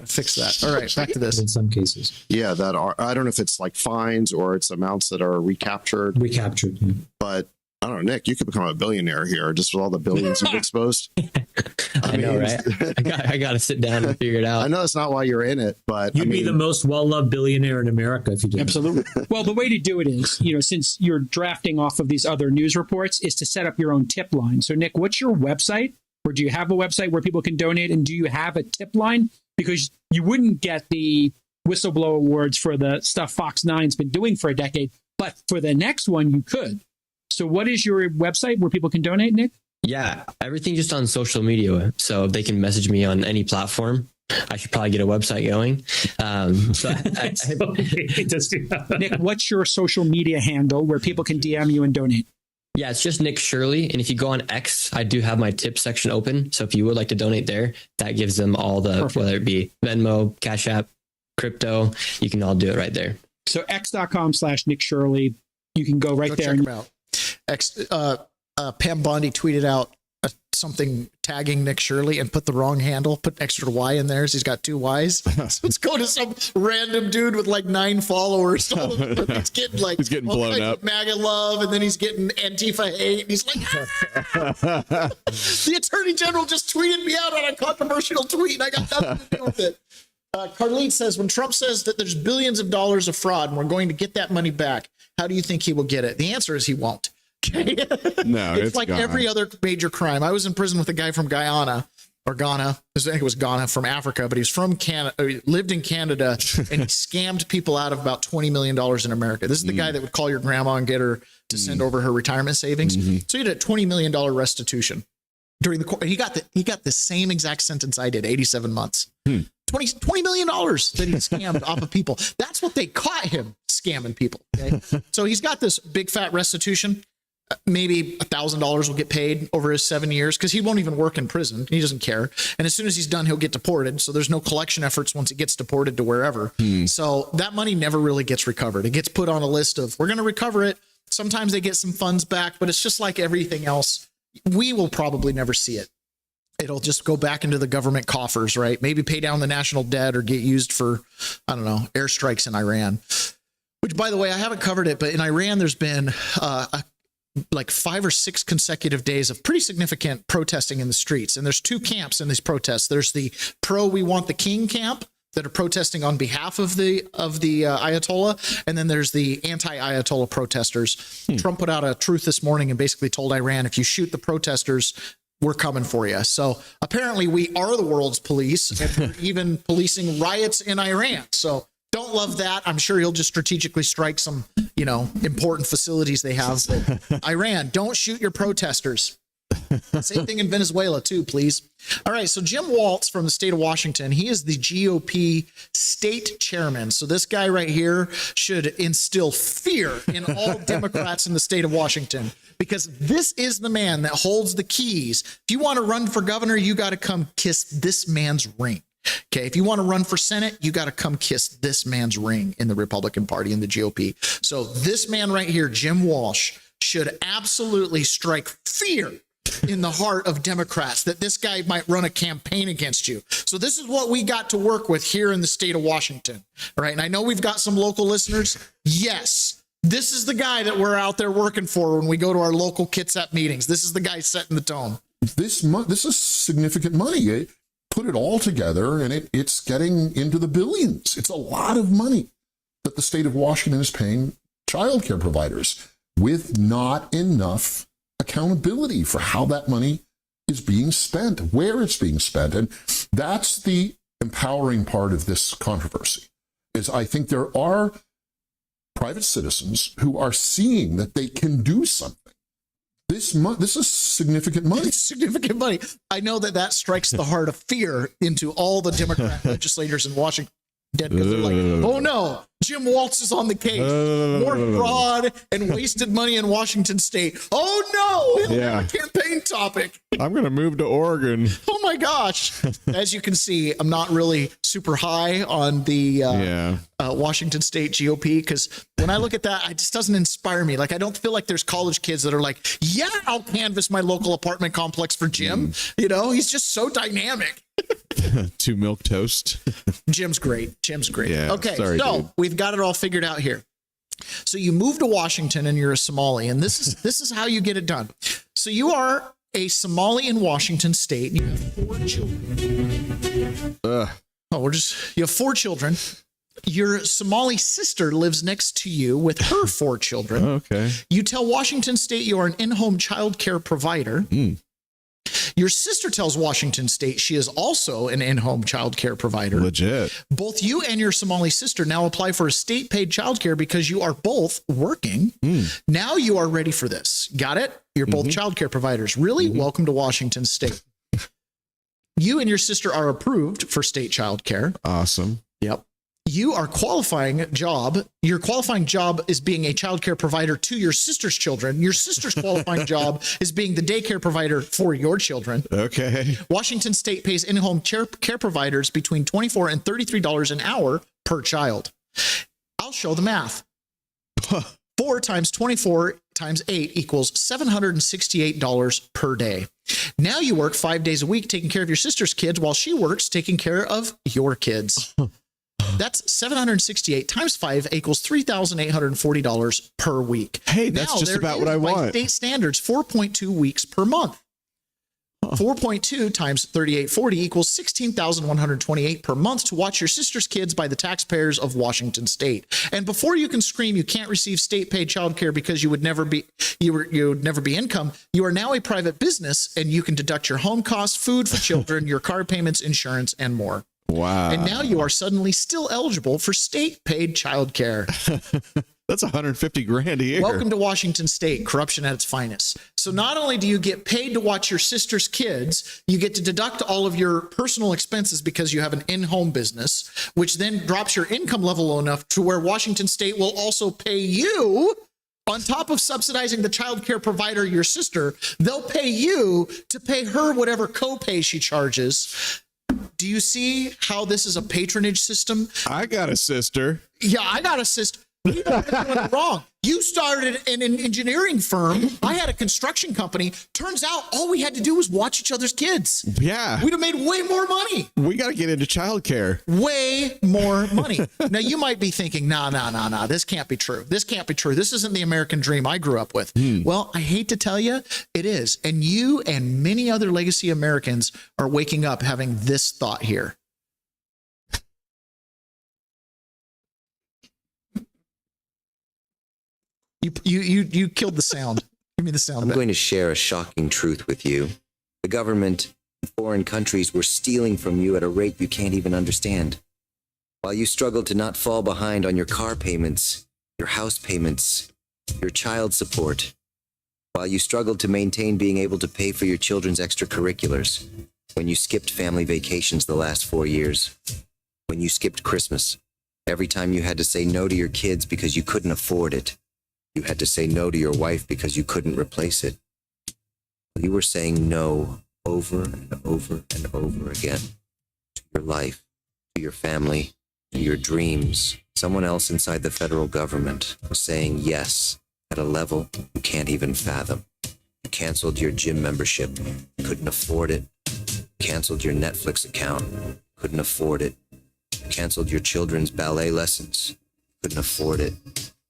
to fix that. All right, back to this. In some cases. Yeah, that are, I don't know if it's like fines or it's amounts that are recaptured. Yeah. But I don't know, Nick, you could become a billionaire here just with all the billions you've exposed. I know, right? I got to sit down and figure it out. I know that's not why you're in it, but You'd be the most well-loved billionaire in America if you did. Absolutely. Well, the way to do it is, since you're drafting off of these other news reports, is to set up your own tip line. So, Nick, what's your website? Or do you have a website where people can donate? And do you have a tip line? Because you wouldn't get the whistleblower awards for the stuff Fox 9's been doing for a decade. But for the next one, you could. So what is your website where people can donate, Nick? Yeah, everything just on social media. So they can message me on any platform. I should probably get a website going. Nick, what's your social media handle where people can DM you and donate? Yeah, it's just Nick Shirley. And if you go on X, I do have my tip section open. So if you would like to donate there, that gives them all the, Perfect. Whether it be Venmo, Cash App, crypto, you can all do it right there. So x.com/Nick Shirley. You can go right there. Check them out. Pam Bondi tweeted out something tagging Nick Shirley and put the wrong handle, put extra Y in there. So he's got 2 Ys. So it's going to some random dude with like 9 followers. He's getting blown up. MAGA love, and then he's getting Antifa hate. And he's like, the Attorney General just tweeted me out on a controversial tweet, and I got nothing to do with it. Carlene says, when Trump says that there's billions of dollars of fraud and we're going to get that money back, how do you think he will get it? The answer is he won't. Okay. No, it's like gone. Every other major crime. I was in prison with a guy from Guyana or Ghana. I think it was Ghana, from Africa, but he's from Canada. He lived in Canada and he scammed people out of about $20 million in America. This is the guy that would call your grandma and get her to send over her retirement savings. So he did a $20 million restitution during the court. He got the same exact sentence I did, 87 months. $20 million that he scammed off of people. That's what they caught him, scamming people. Okay? So he's got this big fat restitution. Maybe $1,000 will get paid over his 7 years because he won't even work in prison. He doesn't care. And as soon as he's done, he'll get deported. So there's no collection efforts once he gets deported to wherever. So that money never really gets recovered. It gets put on a list of, we're going to recover it. Sometimes they get some funds back, but it's just like everything else. We will probably never see it. It'll just go back into the government coffers, right? Maybe pay down the national debt or get used for, I don't know, airstrikes in Iran. Which, by the way, I haven't covered it, but in Iran, there's been like 5 or 6 consecutive days of pretty significant protesting in the streets. And there's 2 camps in these protests. There's the we want the king camp that are protesting on behalf of the Ayatollah. And then there's the anti-Ayatollah protesters. Trump put out a truth this morning and basically told Iran, if you shoot the protesters, we're coming for you. So apparently we are the world's police, and we're even policing riots in Iran. So Don't love that. I'm sure he'll just strategically strike some, important facilities they have. But Iran, don't shoot your protesters. Same thing in Venezuela too, please. All right, so Jim Waltz from the state of Washington, he is the GOP state chairman. So this guy right here should instill fear in all Democrats in the state of Washington, because this is the man that holds the keys. If you want to run for governor, you got to come kiss this man's ring. Okay, if you want to run for Senate, you got to come kiss this man's ring in the Republican Party, in the GOP. So this man right here, Jim Walsh, should absolutely strike fear in the heart of Democrats that this guy might run a campaign against you. So this is what we got to work with here in the state of Washington. All right, and I know we've got some local listeners. Yes, this is the guy that we're out there working for when we go to our local Kitsap meetings. This is the guy setting the tone. This is significant money. Put it all together, and it's getting into the billions. It's a lot of money that the state of Washington is paying childcare providers with not enough accountability for how that money is being spent, where it's being spent. And that's the empowering part of this controversy, is I think there are private citizens who are seeing that they can do something. This is significant money. It's significant money. I know that strikes the heart of fear into all the Democrat legislators in Washington. Because they're like, oh no, Jim Waltz is on the case. More fraud and wasted money in Washington state. Oh no, it'll be a campaign topic. I'm going to move to Oregon. Oh my gosh. As you can see, I'm not really super high on the Washington state GOP, because when I look at that, it just doesn't inspire me. Like, I don't feel like there's college kids that are like, yeah, I'll canvass my local apartment complex for Jim. He's just so dynamic. 2 milk toast. Jim's great. Yeah, okay, sorry, so dude. we've got it all figured out here. So you move to Washington and you're a Somali, and this is how you get it done. So you are a Somali in Washington state, and you have 4 children. You have 4 children. Your Somali sister lives next to you with her 4 children. Okay. You tell Washington state you are an in-home child care provider. Your sister tells Washington state she is also an in-home child care provider. Legit. Both you and your Somali sister now apply for a state-paid child care because you are both working. Now you are ready for this. Got it? You're both child care providers. Really? Welcome to Washington state. You and your sister are approved for state child care. Awesome. Yep. Your qualifying job is being a child care provider to your sister's children. Your sister's qualifying job is being the daycare provider for your children. Okay. Washington state pays in-home care providers between $24 and $33 an hour per child. I'll show the math. 4 times 24 times 8 equals $768 per day. Now you work 5 days a week taking care of your sister's kids while she works taking care of your kids. That's 768 times 5 equals $3,840 per week. Hey, that's just about what I want. By state standards, 4.2 weeks per month. 4.2 times 3840 equals $16,128 per month to watch your sister's kids by the taxpayers of Washington state. And before you can scream you can't receive state-paid child care because you would never be income, you are now a private business and you can deduct your home costs, food for children, your car payments, insurance, and more. Wow. And now you are suddenly still eligible for state-paid child care. That's $150,000 a year. Welcome to Washington state, corruption at its finest. So not only do you get paid to watch your sister's kids, you get to deduct all of your personal expenses because you have an in-home business, which then drops your income level low enough to where Washington state will also pay you. On top of subsidizing the child care provider, your sister, they'll pay you to pay her whatever copay she charges. Do you see how this is a patronage system? I got a sister. Yeah, I got a sister. We've been doing it wrong. You started in an engineering firm. I had a construction company. Turns out all we had to do was watch each other's kids. Yeah. We'd have made way more money. We got to get into childcare. Way more money. Now, you might be thinking, nah, this can't be true. This can't be true. This isn't the American dream I grew up with. Well, I hate to tell you, it is. And you and many other legacy Americans are waking up having this thought here. You killed the sound. Give me the sound. I'm going to share a shocking truth with you. The government and foreign countries were stealing from you at a rate you can't even understand. While you struggled to not fall behind on your car payments, your house payments, your child support. While you struggled to maintain being able to pay for your children's extracurriculars. When you skipped family vacations the last 4 years. When you skipped Christmas. Every time you had to say no to your kids because you couldn't afford it. You had to say no to your wife because you couldn't replace it. You were saying no over and over and over again. To your life, to your family, to your dreams. Someone else inside the federal government was saying yes at a level you can't even fathom. You canceled your gym membership. You couldn't afford it. You canceled your Netflix account. Couldn't afford it. You canceled your children's ballet lessons. Couldn't afford it.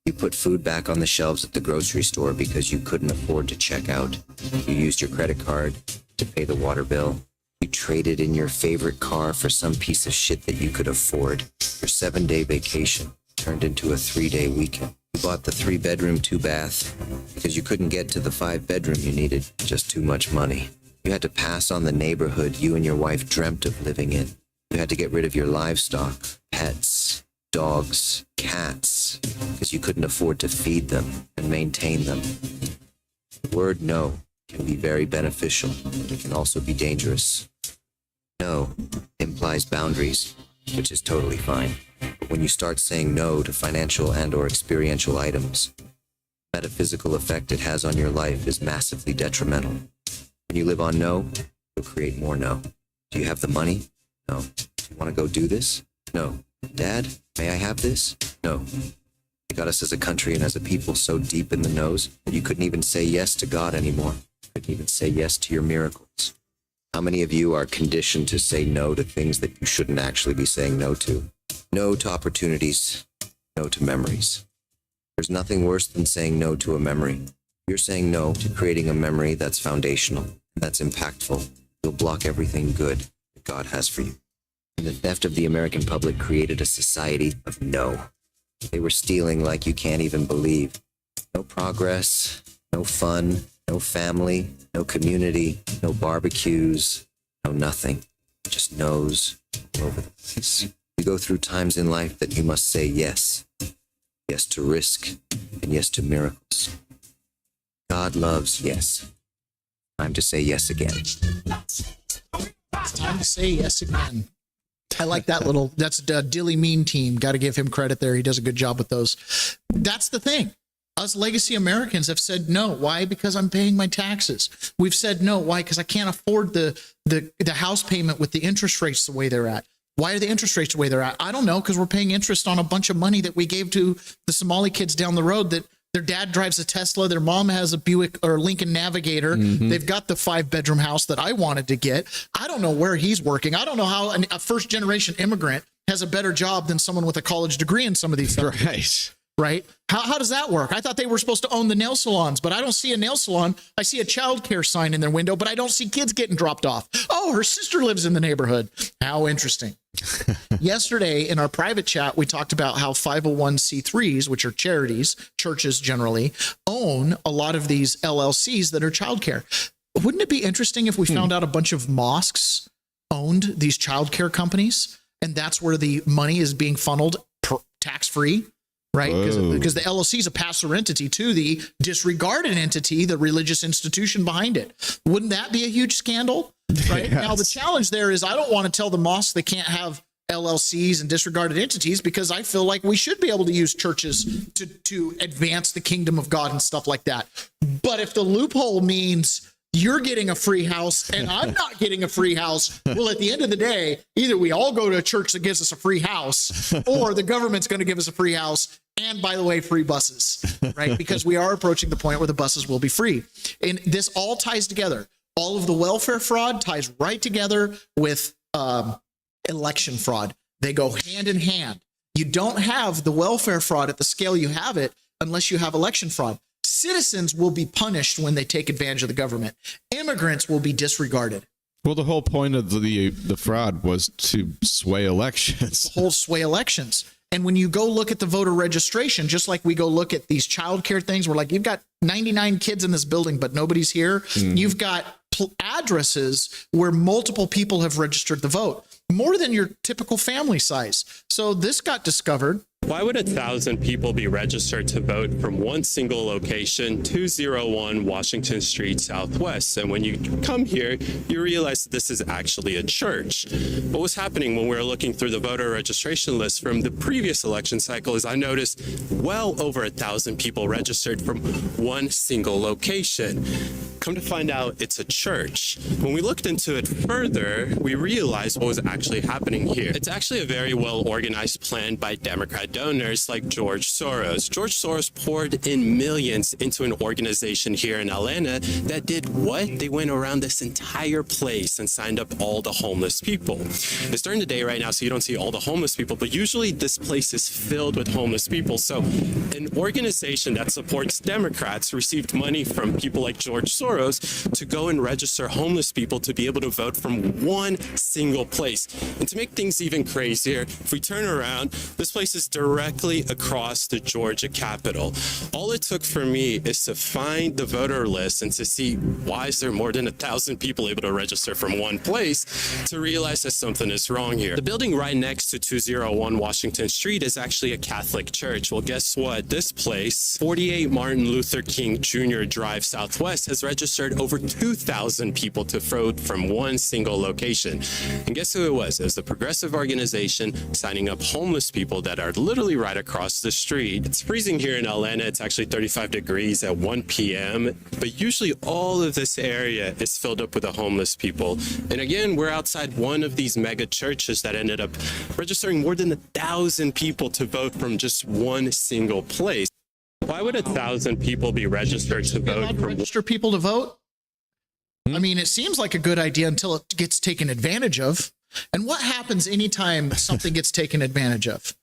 You put food back on the shelves at the grocery store because you couldn't afford to check out. You used your credit card to pay the water bill. You traded in your favorite car for some piece of shit that you could afford. Your 7-day vacation turned into a 3-day weekend. You bought the 3-bedroom, 2-bath because you couldn't get to the 5-bedroom you needed. Just too much money. You had to pass on the neighborhood you and your wife dreamt of living in. You had to get rid of your livestock, pets, dogs, cats, because you couldn't afford to feed them and maintain them. The word no can be very beneficial, but it can also be dangerous. No implies boundaries, which is totally fine. But when you start saying no to financial and or experiential items, the metaphysical effect it has on your life is massively detrimental. When you live on no, you'll create more no. Do you have the money? No. Do you want to go do this? No. Dad, may I have this? No. You got us as a country and as a people so deep in the nose that you couldn't even say yes to God anymore. You couldn't even say yes to your miracles. How many of you are conditioned to say no to things that you shouldn't actually be saying no to? No to opportunities, no to memories. There's nothing worse than saying no to a memory. You're saying no to creating a memory that's foundational, that's impactful. You'll block everything good that God has for you. And the theft of the American public created a society of no. They were stealing like you can't even believe. No progress, no fun, no family, no community, no barbecues, no nothing. Just no's all over the place. You go through times in life that you must say yes. Yes to risk and yes to miracles. God loves yes. Time to say yes again. It's time to say yes again. I like that little, that's the Dilly Mean team. Got to give him credit there. He does a good job with those. That's the thing. Us legacy Americans have said no. Why? Because I'm paying my taxes. We've said no. Why? Because I can't afford the house payment with the interest rates the way they're at. Why are the interest rates the way they're at? I don't know, because we're paying interest on a bunch of money that we gave to the Somali kids down the road that their dad drives a Tesla. Their mom has a Buick or Lincoln Navigator. Mm-hmm. They've got the 5-bedroom house that I wanted to get. I don't know where he's working. I don't know how a first-generation immigrant has a better job than someone with a college degree in some of these things. Right? How does that work? I thought they were supposed to own the nail salons, but I don't see a nail salon. I see a childcare sign in their window, but I don't see kids getting dropped off. Oh, her sister lives in the neighborhood. How interesting. Yesterday in our private chat, we talked about how 501c3s, which are charities, churches generally, own a lot of these LLCs that are childcare. Wouldn't it be interesting if we found out a bunch of mosques owned these childcare companies, and that's where the money is being funneled tax-free? Right? Because the LLC is a pass-through entity to the disregarded entity, the religious institution behind it. Wouldn't that be a huge scandal? Right? Yes. Now, the challenge there is I don't want to tell the mosques they can't have LLCs and disregarded entities, because I feel like we should be able to use churches to advance the kingdom of God and stuff like that. But if the loophole means you're getting a free house and I'm not getting a free house, well, at the end of the day, either we all go to a church that gives us a free house, or the government's going to give us a free house. And by the way, free buses, right? Because we are approaching the point where the buses will be free. And this all ties together. All of the welfare fraud ties right together with election fraud. They go hand in hand. You don't have the welfare fraud at the scale you have it unless you have election fraud. Citizens will be punished when they take advantage of the government. Immigrants will be disregarded. Well, the whole point of the fraud was to sway elections. The whole sway elections. And when you go look at the voter registration, just like we go look at these childcare things, we're like, you've got 99 kids in this building, but nobody's here. Mm-hmm. You've got addresses where multiple people have registered the vote, more than your typical family size. So this got discovered. Why would 1,000 people be registered to vote from one single location, 201 Washington Street Southwest? And when you come here, you realize that this is actually a church. What was happening when we were looking through the voter registration list from the previous election cycle is I noticed well over 1,000 people registered from one single location. Come to find out, it's a church. When we looked into it further, we realized what was actually happening here. It's actually a very well organized plan by Democrat donors like George Soros. George Soros poured in millions into an organization here in Atlanta that did what? They went around this entire place and signed up all the homeless people. It's during the day right now, so you don't see all the homeless people, but usually this place is filled with homeless people. So an organization that supports Democrats received money from people like George Soros to go and register homeless people to be able to vote from one single place. And to make things even crazier, if we turn around, this place is directly across the Georgia Capitol. All it took for me is to find the voter list and to see why is there more than 1,000 people able to register from one place to realize that something is wrong here. The building right next to 201 Washington Street is actually a Catholic church. Well, guess what? This place, 48 Martin Luther King Jr. Drive Southwest, has registered over 2,000 people to vote from one single location. And guess who it was? It was the progressive organization signing up homeless people that are literally right across the street. It's freezing here in Atlanta. It's actually 35 degrees at 1 p.m. But usually all of this area is filled up with the homeless people. And again, we're outside one of these mega churches that ended up registering more than 1,000 people to vote from just one single place. Why would 1,000 people be registered to vote? Register people to vote? I mean, it seems like a good idea until it gets taken advantage of. And what happens anytime something gets taken advantage of?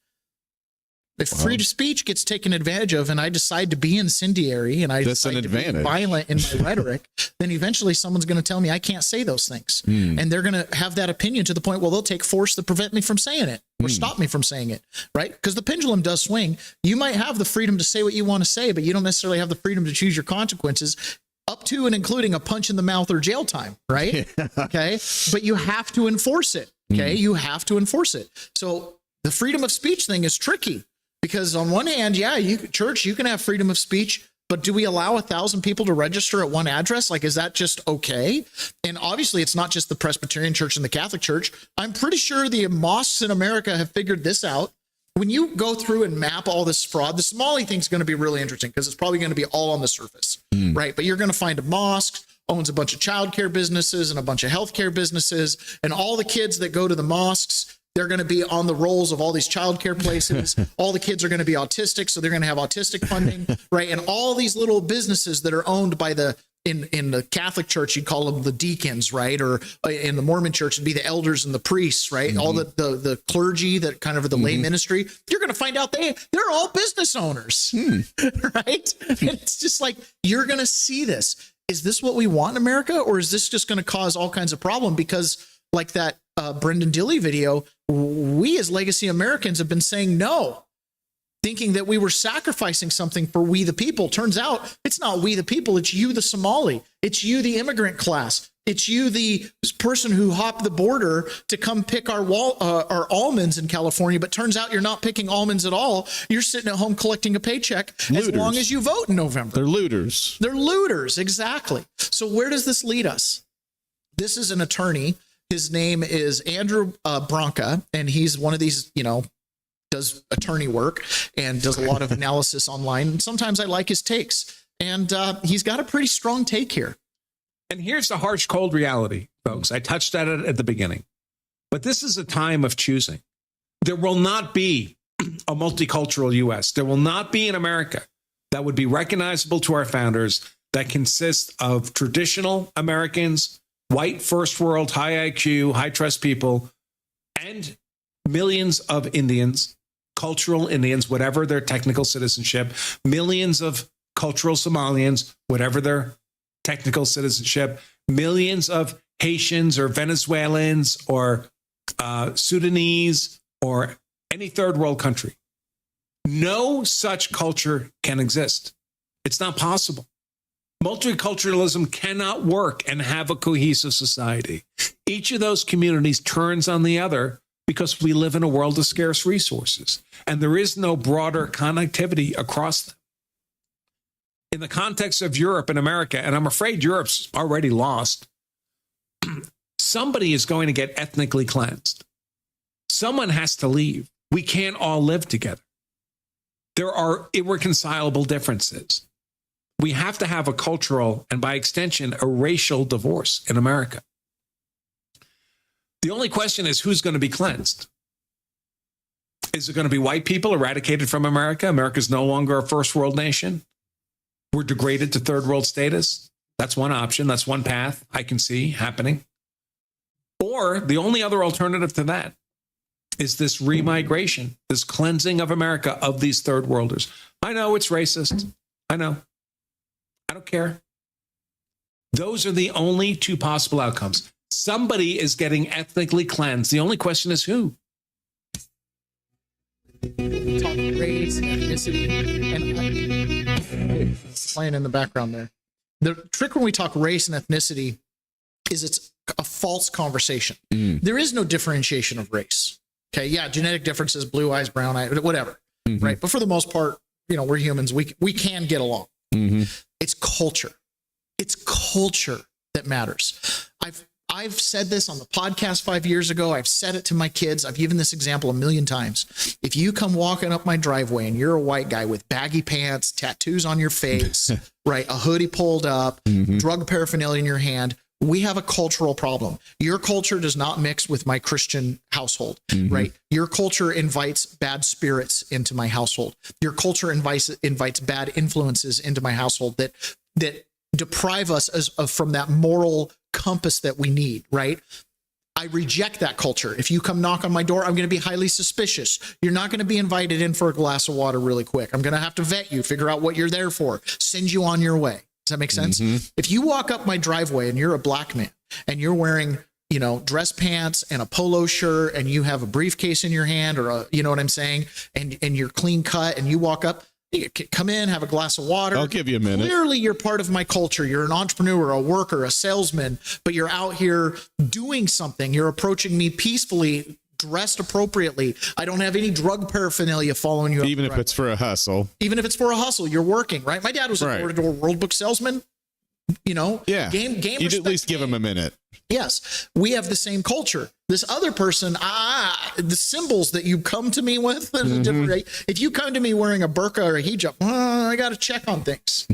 If free speech gets taken advantage of and I decide to be incendiary and I decide to be violent in my rhetoric, then eventually someone's going to tell me I can't say those things. And they're going to have that opinion to the point, well, they'll take force to prevent me from saying it or stop me from saying it, right? Because the pendulum does swing. You might have the freedom to say what you want to say, but you don't necessarily have the freedom to choose your consequences, up to and including a punch in the mouth or jail time, right? Okay. But you have to enforce it. Okay. You have to enforce it. So the freedom of speech thing is tricky because on one hand, yeah, you can have freedom of speech, but do we allow 1,000 people to register at one address? Like, is that just okay? And obviously it's not just the Presbyterian Church and the Catholic Church. I'm pretty sure the mosques in America have figured this out. When you go through and map all this fraud, the Somali thing's going to be really interesting because it's probably going to be all on the surface, right? But you're going to find a mosque owns a bunch of childcare businesses and a bunch of healthcare businesses, and all the kids that go to the mosques, they're going to be on the rolls of all these childcare places. All the kids are going to be autistic, so they're going to have autistic funding, right? And all these little businesses that are owned by the in the Catholic Church, you'd call them the deacons, right? Or in the Mormon Church, it'd be the elders and the priests, right? All the clergy that kind of the lay ministry. You're going to find out they're all business owners, right? And it's just like, you're going to see this. Is this what we want in America? Or is this just going to cause all kinds of problem? Because like that Brendan Dilley video, we as legacy Americans have been saying no, thinking that we were sacrificing something for we the people. Turns out it's not we the people. It's you, the Somali. It's you, the immigrant class. It's you, the person who hopped the border to come pick our almonds in California. But turns out you're not picking almonds at all. You're sitting at home collecting a paycheck as long as you vote in November. They're looters. They're looters. Exactly. So where does this lead us? This is an attorney. His name is Andrew Branca, and he's one of these, does attorney work and does a lot of analysis online. And sometimes I like his takes, and he's got a pretty strong take here. And here's the harsh, cold reality, folks. I touched on it at the beginning, but this is a time of choosing. There will not be a multicultural U.S. There will not be an America that would be recognizable to our founders that consists of traditional Americans, white, first world, high IQ, high trust people, and millions of Indians, cultural Indians, whatever their technical citizenship, millions of cultural Somalians, whatever their technical citizenship, millions of Haitians or Venezuelans or Sudanese or any third world country. No such culture can exist. It's not possible. Multiculturalism cannot work and have a cohesive society. Each of those communities turns on the other because we live in a world of scarce resources, and there is no broader connectivity across them. In the context of Europe and America, and I'm afraid Europe's already lost, somebody is going to get ethnically cleansed. Someone has to leave. We can't all live together. There are irreconcilable differences. We have to have a cultural and by extension, a racial divorce in America. The only question is who's going to be cleansed? Is it going to be white people eradicated from America? America's no longer a first world nation. We're degraded to third world status. That's one option. That's one path I can see happening. Or the only other alternative to that is this remigration, this cleansing of America of these third worlders. I know it's racist. I know. I don't care. Those are the only two possible outcomes. Somebody is getting ethnically cleansed. The only question is who. Talk race, ethnicity, and playing in the background there. The trick when we talk race and ethnicity is it's a false conversation. There is no differentiation of race. Okay, yeah, genetic differences, blue eyes, brown eyes, whatever, right? But for the most part, we're humans. We can get along. It's culture. It's culture that matters. I've said this on the podcast 5 years ago. I've said it to my kids. I've given this example a million times. If you come walking up my driveway and you're a white guy with baggy pants, tattoos on your face, right, a hoodie pulled up, drug paraphernalia in your hand, we have a cultural problem. Your culture does not mix with my Christian household, right? Your culture invites bad spirits into my household. Your culture invites bad influences into my household that deprive us from that moral compass that we need, right? I reject that culture. If you come knock on my door, I'm going to be highly suspicious. You're not going to be invited in for a glass of water really quick. I'm going to have to vet you, figure out what you're there for, send you on your way. Does that make sense? If you walk up my driveway and you're a black man and you're wearing, dress pants and a polo shirt and you have a briefcase in your hand or you know what I'm saying? And you're clean cut and you walk up, you come in, have a glass of water. I'll give you a minute. Clearly you're part of my culture. You're an entrepreneur, a worker, a salesman, but you're out here doing something. You're approaching me peacefully, dressed appropriately. I don't have any drug paraphernalia following you. Even if it's for a hustle. Even if it's for a hustle, you're working, right? My dad was a door-to-door World Book salesman. Yeah. Game. You'd at least give him a minute. Yes, we have the same culture. This other person, the symbols that you come to me with, there's a different. If you come to me wearing a burqa or a hijab, I got to check on things.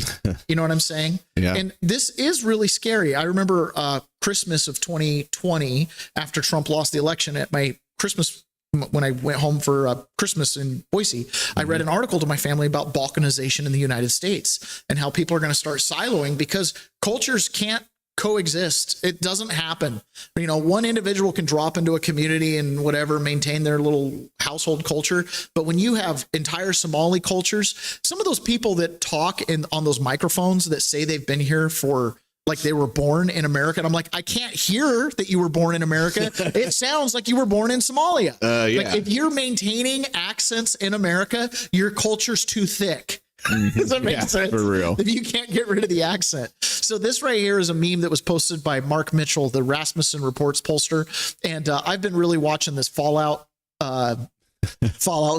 You know what I'm saying? Yeah. And this is really scary. I remember Christmas of 2020, after Trump lost the election, at my Christmas, when I went home for Christmas in Boise, I read an article to my family about balkanization in the United States and how people are going to start siloing because cultures can't coexist. It doesn't happen. One individual can drop into a community and whatever, maintain their little household culture. But when you have entire Somali cultures, some of those people that talk on those microphones that say they've been here for like they were born in America. And I'm like, I can't hear that you were born in America. It sounds like you were born in Somalia. Like if you're maintaining accents in America, your culture's too thick. Does that make sense? For real. If you can't get rid of the accent. So this right here is a meme that was posted by Mark Mitchell, the Rasmussen Reports pollster. And I've been really watching this Fallout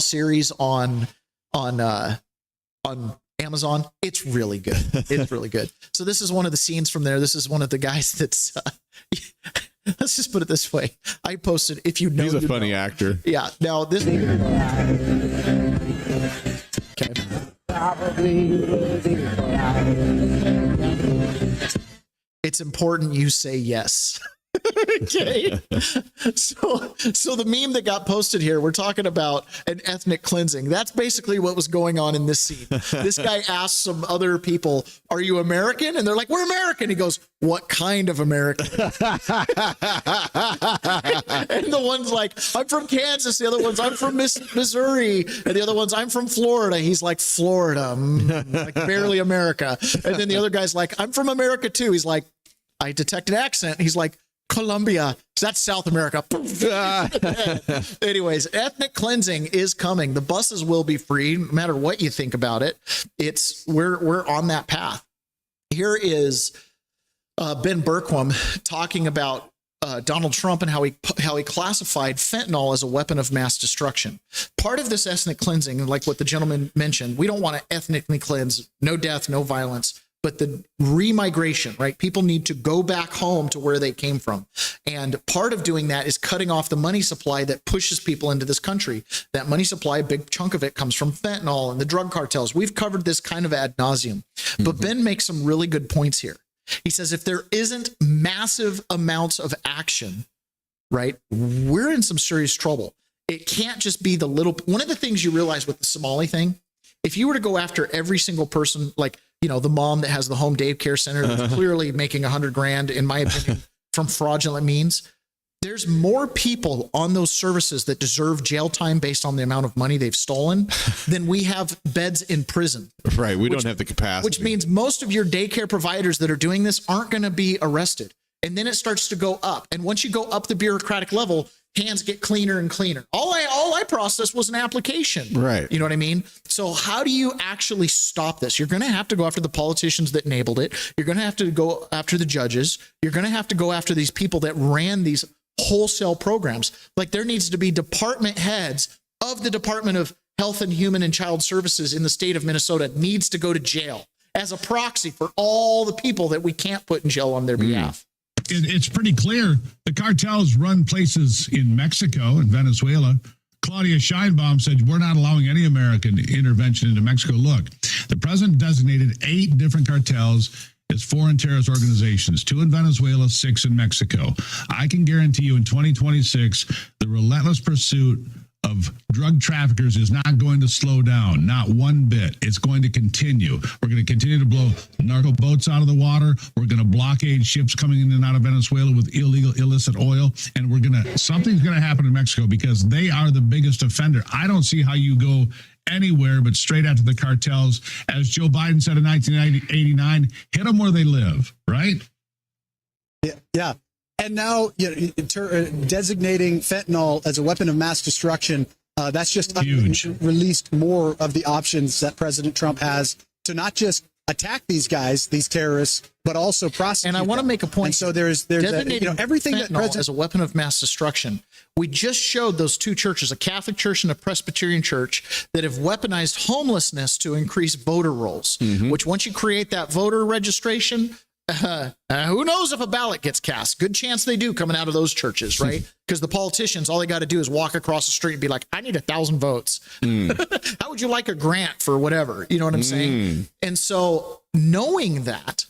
series on Amazon. It's really good. It's really good. So this is one of the scenes from there. This is one of the guys that's let's just put it this way. I posted, if you know, he's a funny actor. Yeah. Now this. Okay. It's important you say yes. Okay. So the meme that got posted here, we're talking about an ethnic cleansing. That's basically what was going on in this scene. This guy asked some other people, "Are you American?" And they're like, "We're American." He goes, "What kind of American?" And the one's like, "I'm from Kansas." The other one's, "I'm from Missouri." And the other one's, "I'm from Florida." He's like, "Florida, like barely America." And then the other guy's like, "I'm from America too." He's like, "I detect an accent." He's like, "Colombia." So that's South America. Anyways, ethnic cleansing is coming. The buses will be free, no matter what you think about it. We're on that path. Here is Ben Bergquam talking about Donald Trump and how he classified fentanyl as a weapon of mass destruction. Part of this ethnic cleansing, like what the gentleman mentioned, we don't want to ethnically cleanse, no death, no violence, but the remigration, right? People need to go back home to where they came from. And part of doing that is cutting off the money supply that pushes people into this country. That money supply, a big chunk of it comes from fentanyl and the drug cartels. We've covered this kind of ad nauseum. But Ben makes some really good points here. He says, if there isn't massive amounts of action, right, we're in some serious trouble. It can't just be the little, one of the things you realize with the Somali thing, if you were to go after every single person, like, you know, the mom that has the home daycare center that's clearly making $100,000, in my opinion, from fraudulent means, there's more people on those services that deserve jail time based on the amount of money they've stolen than we have beds in prison. Right. We don't have the capacity. Which means most of your daycare providers that are doing this aren't going to be arrested. And then it starts to go up. And once you go up the bureaucratic level, hands get cleaner and cleaner. All I processed was an application. Right. You know what I mean? So how do you actually stop this? You're going to have to go after the politicians that enabled it. You're going to have to go after the judges. You're going to have to go after these people that ran these wholesale programs. Like, there needs to be department heads of the Department of Health and Human and Child Services in the state of Minnesota needs to go to jail as a proxy for all the people that we can't put in jail on their behalf. It's pretty clear. The cartels run places in Mexico and Venezuela. Claudia Sheinbaum said, we're not allowing any American intervention into Mexico. Look, the president designated 8 different cartels as foreign terrorist organizations, 2 in Venezuela, 6 in Mexico. I can guarantee you in 2026, the relentless pursuit of drug traffickers is not going to slow down, not one bit. It's going to continue. We're going to continue to blow narco boats out of the water. We're going to blockade ships coming in and out of Venezuela with illicit oil. And something's going to happen in Mexico because they are the biggest offender. I don't see how you go anywhere but straight after the cartels. As Joe Biden said in 1989, hit them where they live, right? Yeah. And now, designating fentanyl as a weapon of mass destruction, that's just released more of the options that President Trump has to not just attack these guys, these terrorists, but also prosecute. And I want to make a point. And so there's everything that President as a weapon of mass destruction. We just showed those 2 churches, a Catholic church and a Presbyterian church, that have weaponized homelessness to increase voter rolls. Which, once you create that voter registration, who knows if a ballot gets cast? Good chance they do, coming out of those churches, right? Because the politicians, all they got to do is walk across the street and be like, I need 1,000 votes. How would you like a grant for whatever? You know what I'm saying? And so, knowing that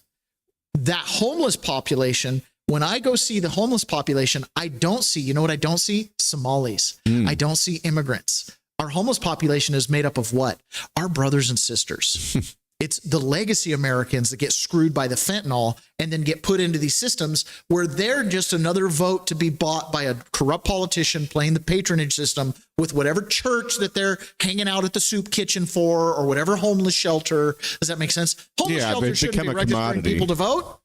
homeless population, when I go see the homeless population, I don't see, you know what I don't see? Somalis. I don't see immigrants. Our homeless population is made up of what? Our brothers and sisters. It's the legacy Americans that get screwed by the fentanyl and then get put into these systems where they're just another vote to be bought by a corrupt politician playing the patronage system with whatever church that they're hanging out at the soup kitchen for, or whatever homeless shelter. Does that make sense? Homeless shelter shouldn't be registering people to vote.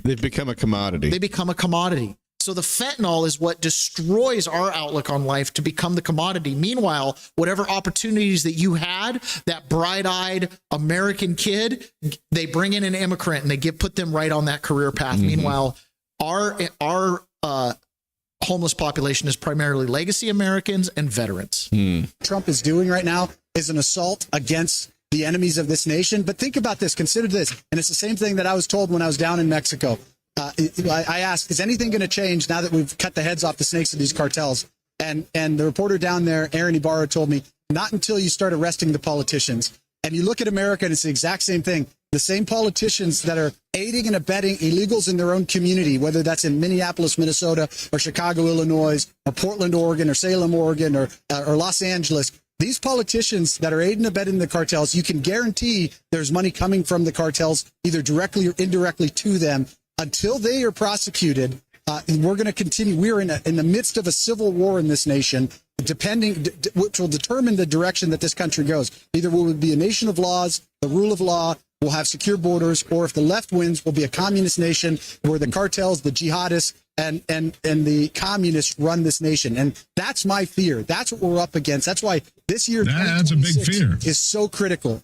They've become a commodity. They become a commodity. So the fentanyl is what destroys our outlook on life to become the commodity. Meanwhile, whatever opportunities that you had, that bright-eyed American kid, they bring in an immigrant and they put them right on that career path. Meanwhile, our homeless population is primarily legacy Americans and veterans. Trump is doing right now is an assault against the enemies of this nation. But think about this. Consider this. And it's the same thing that I was told when I was down in Mexico. I asked, is anything going to change now that we've cut the heads off the snakes of these cartels? And the reporter down there, Aaron Ibarra, told me, not until you start arresting the politicians. And you look at America, and it's the exact same thing. The same politicians that are aiding and abetting illegals in their own community, whether that's in Minneapolis, Minnesota, or Chicago, Illinois, or Portland, Oregon, or Salem, Oregon, or Los Angeles. These politicians that are aiding and abetting the cartels, you can guarantee there's money coming from the cartels, either directly or indirectly to them. Until they are prosecuted, we're going to continue. We're in the midst of a civil war in this nation, which will determine the direction that this country goes. Either we will be a nation of laws, the rule of law, we'll have secure borders, or if the left wins, we'll be a communist nation where the cartels, the jihadists, and the communists run this nation. And that's my fear. That's what we're up against. That's why this year, that's a big fear, is so critical.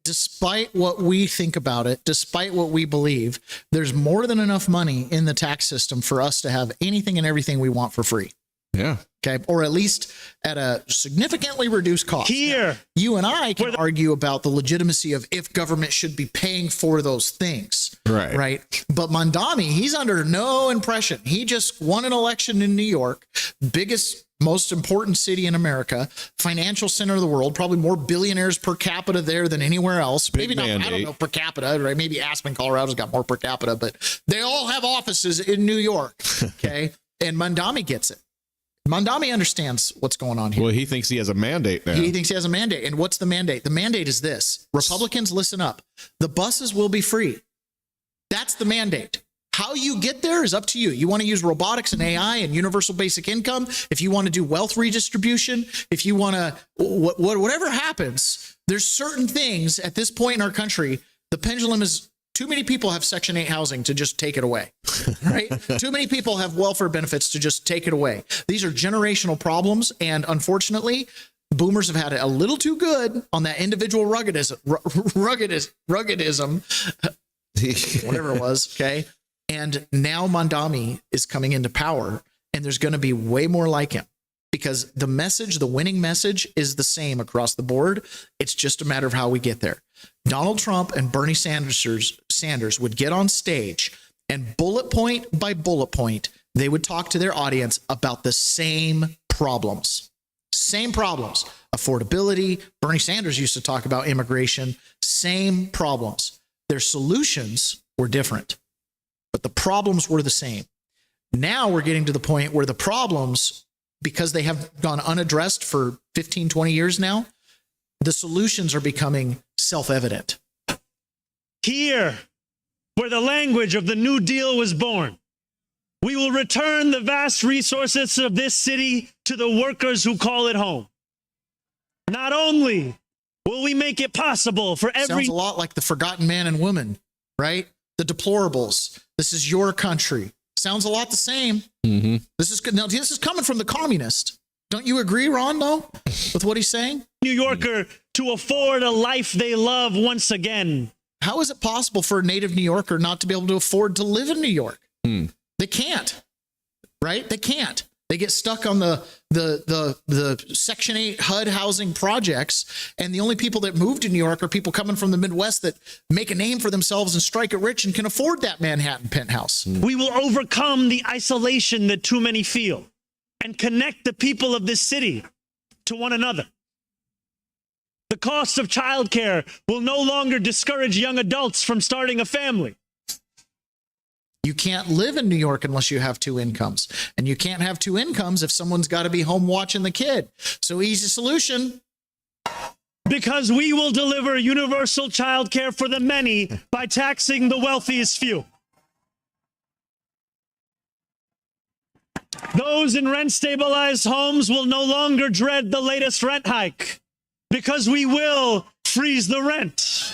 despite what we think about it, despite what we believe, there's more than enough money in the tax system for us to have anything and everything we want for free. Yeah. Okay. Or at least at a significantly reduced cost. Here. Now, you and I can argue about the legitimacy of if government should be paying for those things. Right. Right. But Mandami, he's under no impression. He just won an election in New York, biggest, most important city in America, financial center of the world, probably more billionaires per capita there than anywhere else. Big Maybe not, I don't know, per capita, right? Maybe Aspen, Colorado's got more per capita, but they all have offices in New York. Okay. And Mandami gets it. Mandami understands what's going on here. Well, he thinks he has a mandate now. He thinks he has a mandate. And what's the mandate? The mandate is this. Republicans, listen up. The buses will be free. That's the mandate. How you get there is up to you. You want to use robotics and AI and universal basic income. If you want to do wealth redistribution, if you want to, whatever happens, there's certain things at this point in our country, the pendulum is, too many people have Section 8 housing to just take it away, right? Too many people have welfare benefits to just take it away. These are generational problems. And unfortunately, boomers have had it a little too good on that individual ruggedism, whatever it was. Okay. And now Mandami is coming into power, and there's going to be way more like him, because the message, the winning message, is the same across the board. It's just a matter of how we get there. Donald Trump and Bernie Sanders would get on stage, and bullet point by bullet point, they would talk to their audience about the same problems. Same problems. Affordability. Bernie Sanders used to talk about immigration. Same problems. Their solutions were different, but the problems were the same. Now we're getting to the point where the problems, because they have gone unaddressed for 15, 20 years now, the solutions are becoming self-evident. Here, where the language of the New Deal was born, we will return the vast resources of this city to the workers who call it home. Not only will we make it possible for every... Sounds a lot like the forgotten man and woman, right? The deplorables. This is your country. Sounds a lot the same. Mm-hmm. This is good. Now, this is coming from the communist. Don't you agree, Ron, though, with what he's saying? New Yorker to afford a life they love once again. How is it possible for a native New Yorker not to be able to afford to live in New York? They can't, right? They can't. They get stuck on the Section 8 HUD housing projects, and the only people that move to New York are people coming from the Midwest that make a name for themselves and strike it rich and can afford that Manhattan penthouse. We will overcome the isolation that too many feel and connect the people of this city to one another. The cost of childcare will no longer discourage young adults from starting a family. You can't live in New York unless you have two incomes. And you can't have two incomes if someone's got to be home watching the kid. So easy solution. Because we will deliver universal childcare for the many by taxing the wealthiest few. Those in rent-stabilized homes will no longer dread the latest rent hike, because we will freeze the rent.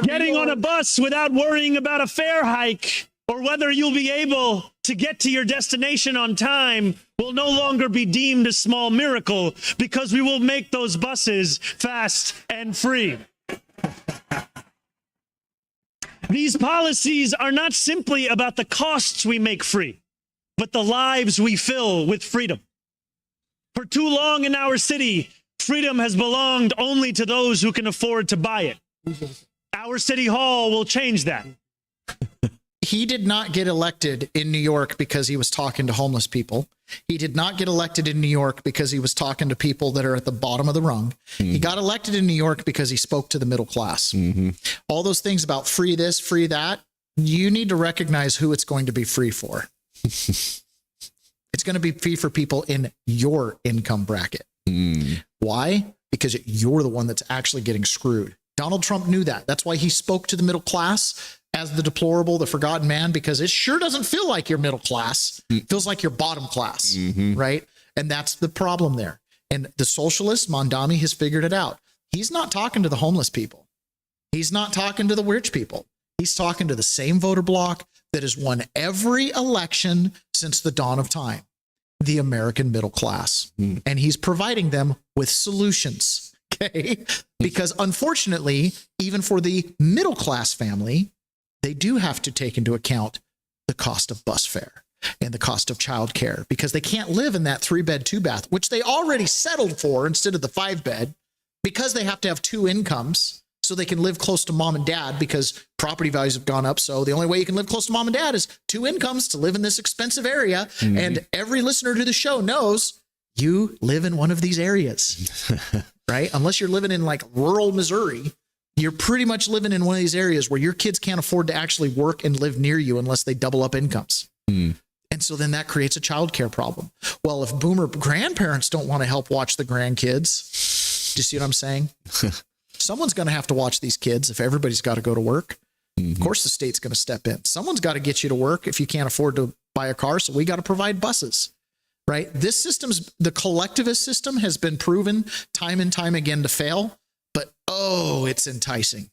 Getting on a bus without worrying about a fare hike or whether you'll be able to get to your destination on time will no longer be deemed a small miracle, because we will make those buses fast and free. These policies are not simply about the costs we make free, but the lives we fill with freedom. For too long in our city, freedom has belonged only to those who can afford to buy it. Our city hall will change that. He did not get elected in New York because he was talking to homeless people. He did not get elected in New York because he was talking to people that are at the bottom of the rung. He got elected in New York because he spoke to the middle class. All those things about free this, free that, you need to recognize who it's going to be free for. It's going to be free for people in your income bracket. Why? Because you're the one that's actually getting screwed. Donald Trump knew that. That's why he spoke to the middle class as the deplorable, the forgotten man, because it sure doesn't feel like you're middle class. It feels like you're bottom class, right? And that's the problem there. And the socialist, Mandami, has figured it out. He's not talking to the homeless people. He's not talking to the rich people. He's talking to the same voter bloc that has won every election since the dawn of time, the American middle class. And he's providing them with solutions. Okay. Because unfortunately, even for the middle class family, they do have to take into account the cost of bus fare and the cost of childcare, because they can't live in that 3-bed, 2-bath, which they already settled for instead of the 5-bed, because they have to have 2 incomes so they can live close to mom and dad, because property values have gone up. So the only way you can live close to mom and dad is 2 incomes to live in this expensive area. Mm-hmm. And every listener to the show knows you live in one of these areas, right? Unless you're living in like rural Missouri, you're pretty much living in one of these areas where your kids can't afford to actually work and live near you unless they double up incomes. Mm. And so then that creates a childcare problem. Well, if boomer grandparents don't want to help watch the grandkids, do you see what I'm saying? Someone's going to have to watch these kids if everybody's got to go to work. Mm-hmm. Of course, the state's going to step in. Someone's got to get you to work if you can't afford to buy a car. So we got to provide buses, right? This system's, the collectivist system has been proven time and time again to fail, but oh, it's enticing.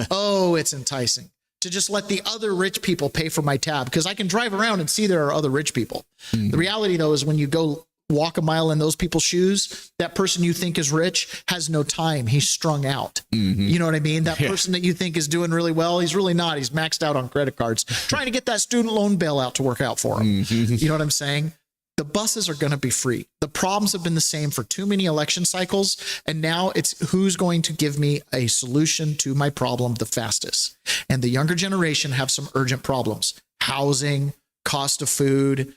Oh, it's enticing to just let the other rich people pay for my tab, because I can drive around and see there are other rich people. Mm-hmm. The reality, though, is when you go walk a mile in those people's shoes, that person you think is rich has no time. He's strung out. Mm-hmm. You know what I mean? That person that you think is doing really well, he's really not. He's maxed out on credit cards, trying to get that student loan bailout to work out for him. Mm-hmm. You know what I'm saying? The buses are going to be free. The problems have been the same for too many election cycles. And now it's who's going to give me a solution to my problem the fastest. And the younger generation have some urgent problems: housing, cost of food,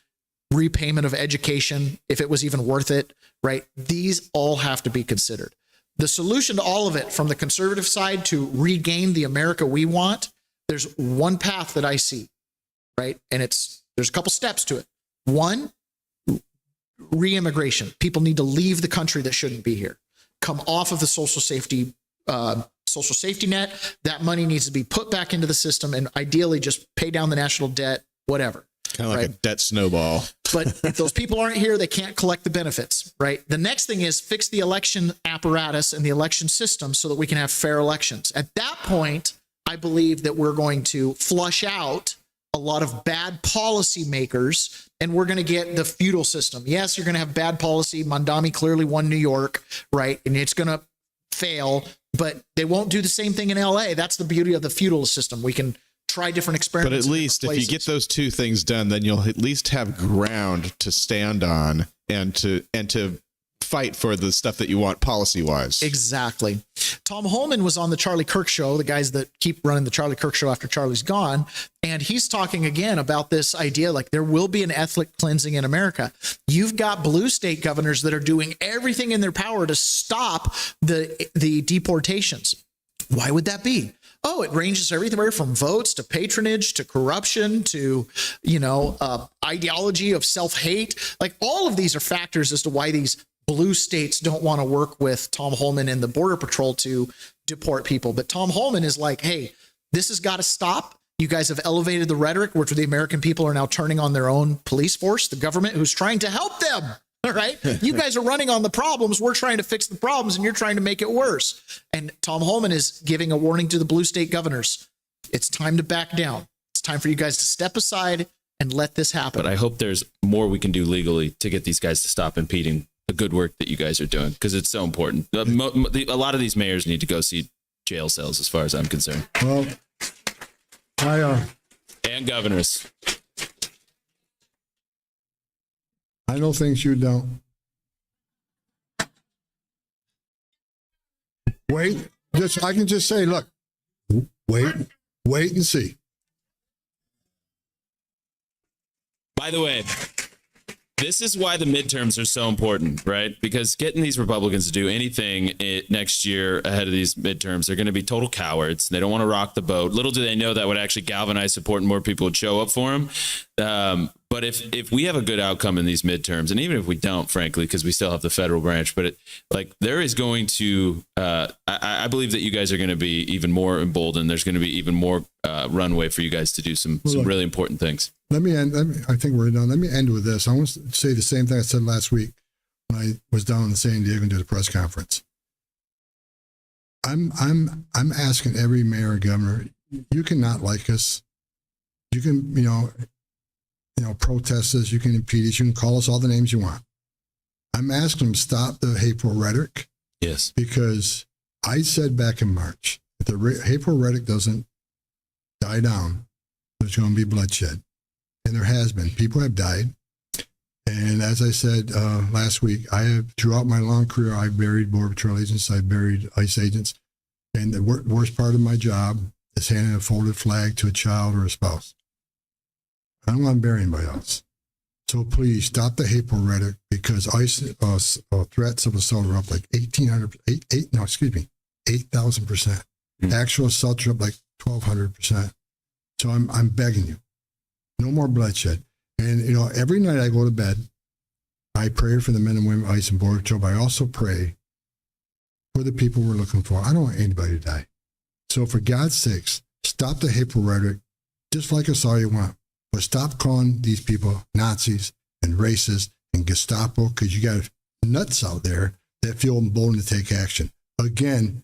repayment of education, if it was even worth it, right? These all have to be considered. The solution to all of it from the conservative side to regain the America we want, there's one path that I see, right? And there's a couple steps to it. One, re-immigration. People need to leave the country that shouldn't be here. Come off of the social safety net. That money needs to be put back into the system, and ideally just pay down the national debt, whatever. Kind of like a debt snowball. But if those people aren't here, they can't collect the benefits, right? The next thing is fix the election apparatus and the election system so that we can have fair elections. At that point, I believe that we're going to flush out a lot of bad policy makers, and we're going to get the feudal system. Yes, you're going to have bad policy. Mondami clearly won New York, right? And it's going to fail, but they won't do the same thing in LA. That's the beauty of the feudal system. We can try different experiments. But at least if you get those two things done, then you'll at least have ground to stand on and to fight for the stuff that you want policy-wise. Exactly. Tom Holman was on the Charlie Kirk show, the guys that keep running the Charlie Kirk show after Charlie's gone, and he's talking again about this idea like there will be an ethnic cleansing in America. You've got blue state governors that are doing everything in their power to stop the deportations. Why would that be? Oh, it ranges everywhere from votes to patronage to corruption to, ideology of self-hate. Like all of these are factors as to why these blue states don't want to work with Tom Holman and the Border Patrol to deport people. But Tom Holman is like, hey, this has got to stop. You guys have elevated the rhetoric, which the American people are now turning on their own police force, the government who's trying to help them. All right. You guys are running on the problems. We're trying to fix the problems and you're trying to make it worse. And Tom Holman is giving a warning to the blue state governors. It's time to back down. It's time for you guys to step aside and let this happen. But I hope there's more we can do legally to get these guys to stop impeding the good work that you guys are doing, because it's so important. A lot of these mayors need to go see jail cells as far as I'm concerned. Well, and governors. I know things you don't. Wait, I can just say, look, wait and see. By the way, this is why the midterms are so important, right? Because getting these Republicans to do anything next year ahead of these midterms, they're going to be total cowards. They don't want to rock the boat. Little do they know that would actually galvanize support and more people would show up for them. But if we have a good outcome in these midterms, and even if we don't, frankly, because we still have the federal branch, but there is going to, I believe that you guys are going to be even more emboldened. There's going to be even more runway for you guys to do some really important things. I think we're done. Let me end with this. I want to say the same thing I said last week when I was down in San Diego and did a press conference. I'm asking every mayor and governor, you cannot like us. You can, protest us, you can impede us, you can call us all the names you want. I'm asking them to stop the hateful rhetoric. Yes. Because I said back in March, if the hateful rhetoric doesn't die down, there's going to be bloodshed. And there has been. People have died. And as I said last week, throughout my long career, I've buried Border Patrol agents, I've buried ICE agents. And the worst part of my job is handing a folded flag to a child or a spouse. I don't want to bury anybody else. So please stop the hateful rhetoric, because ICE threats of assault are up like 8,000%. Actual assaults are up like 1,200%. So I'm begging you, no more bloodshed. And, every night I go to bed, I pray for the men and women of ICE and Border Patrol, but I also pray for the people we're looking for. I don't want anybody to die. So for God's sakes, stop the hateful rhetoric. Just like us all you want. But stop calling these people Nazis and racist and Gestapo, because you got nuts out there that feel emboldened to take action. Again,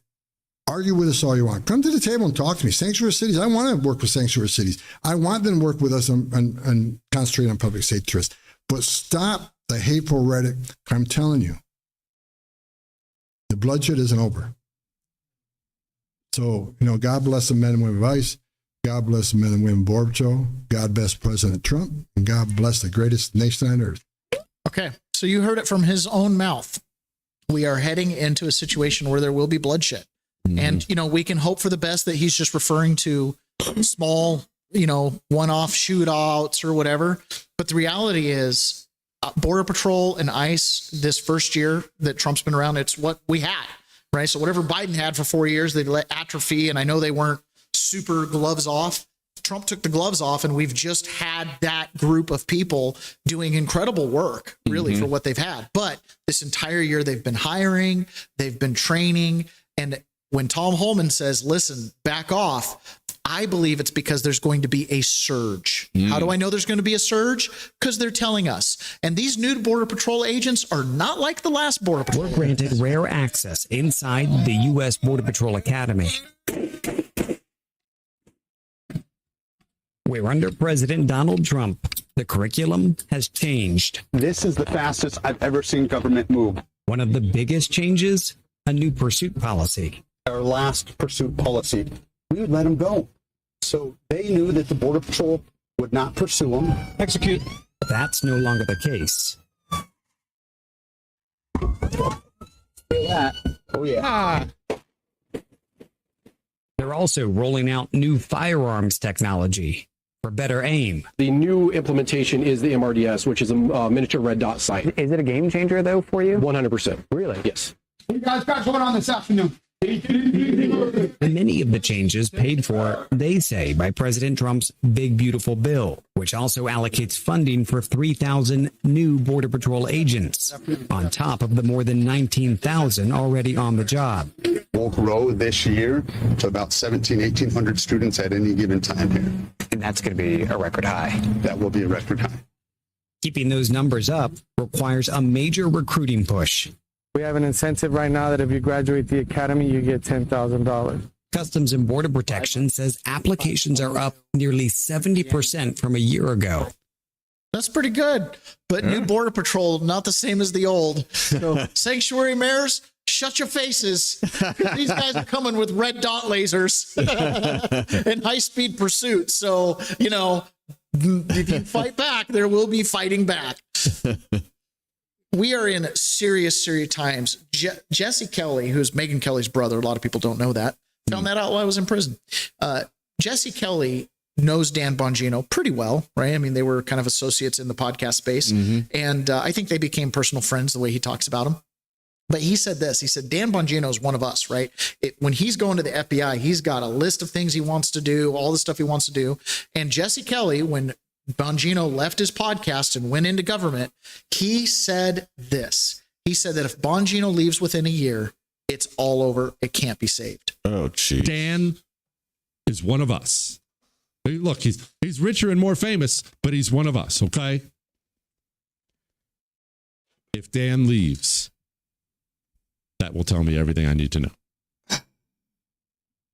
argue with us all you want. Come to the table and talk to me. Sanctuary cities, I want to work with sanctuary cities. I want them to work with us and concentrate on public safety interests. But stop the hateful rhetoric. I'm telling you, the bloodshed isn't over. So, God bless the men and women of ICE. God bless the men and women of Border Patrol. God bless President Trump. And God bless the greatest nation on earth. Okay, so you heard it from his own mouth. We are heading into a situation where there will be bloodshed. And, we can hope for the best that he's just referring to small, one-off shootouts or whatever. But the reality is Border Patrol and ICE this first year that Trump's been around, it's what we had, right? So whatever Biden had for 4 years, they let atrophy. And I know they weren't super gloves off. Trump took the gloves off, and we've just had that group of people doing incredible work, really, for what they've had. But this entire year, they've been hiring, they've been training. And when Tom Holman says, listen, back off, I believe it's because there's going to be a surge. How do I know there's going to be a surge? Because they're telling us. And these new Border Patrol agents are not like the last Border Patrol. We're granted rare access inside the U.S. Border Patrol Academy. We're under President Donald Trump. The curriculum has changed. This is the fastest I've ever seen government move. One of the biggest changes, a new pursuit policy. Our last pursuit policy, we would let them go. So they knew that the Border Patrol would not pursue them. Execute. That's no longer the case. Feel that? Oh, yeah. They're also rolling out new firearms technology for better aim. The new implementation is the MRDS, which is a miniature red dot sight. Is it a game changer, though, for you? 100%. Really? Yes. You guys got going on this afternoon? Many of the changes paid for, they say, by President Trump's big, beautiful bill, which also allocates funding for 3,000 new Border Patrol agents, on top of the more than 19,000 already on the job. We'll grow this year to about 1,800 students at any given time here. And that's going to be a record high. That will be a record high. Keeping those numbers up requires a major recruiting push. We have an incentive right now that if you graduate the academy, you get $10,000. Customs and Border Protection says applications are up nearly 70% from a year ago. That's pretty good. But new Border Patrol, not the same as the old. So sanctuary mayors, shut your faces. These guys are coming with red dot lasers and high-speed pursuit. So, if you fight back, there will be fighting back. We are in serious times. Jesse Kelly, who's Megyn Kelly's brother, a lot of people don't know that. Found that out while I was in prison. Jesse Kelly knows Dan Bongino pretty well, right? I mean, they were kind of associates in the podcast space. And I think they became personal friends the way he talks about him. But he said this. He said, Dan Bongino is one of us, right? When he's going to the FBI, he's got a list of things he wants to do, all the stuff he wants to do. And Jesse Kelly, when Bongino left his podcast and went into government, he said this. He said that if Bongino leaves within a year, it's all over. It can't be saved. Oh, geez. Dan is one of us. Look, he's richer and more famous, but he's one of us, okay? If Dan leaves, that will tell me everything I need to know.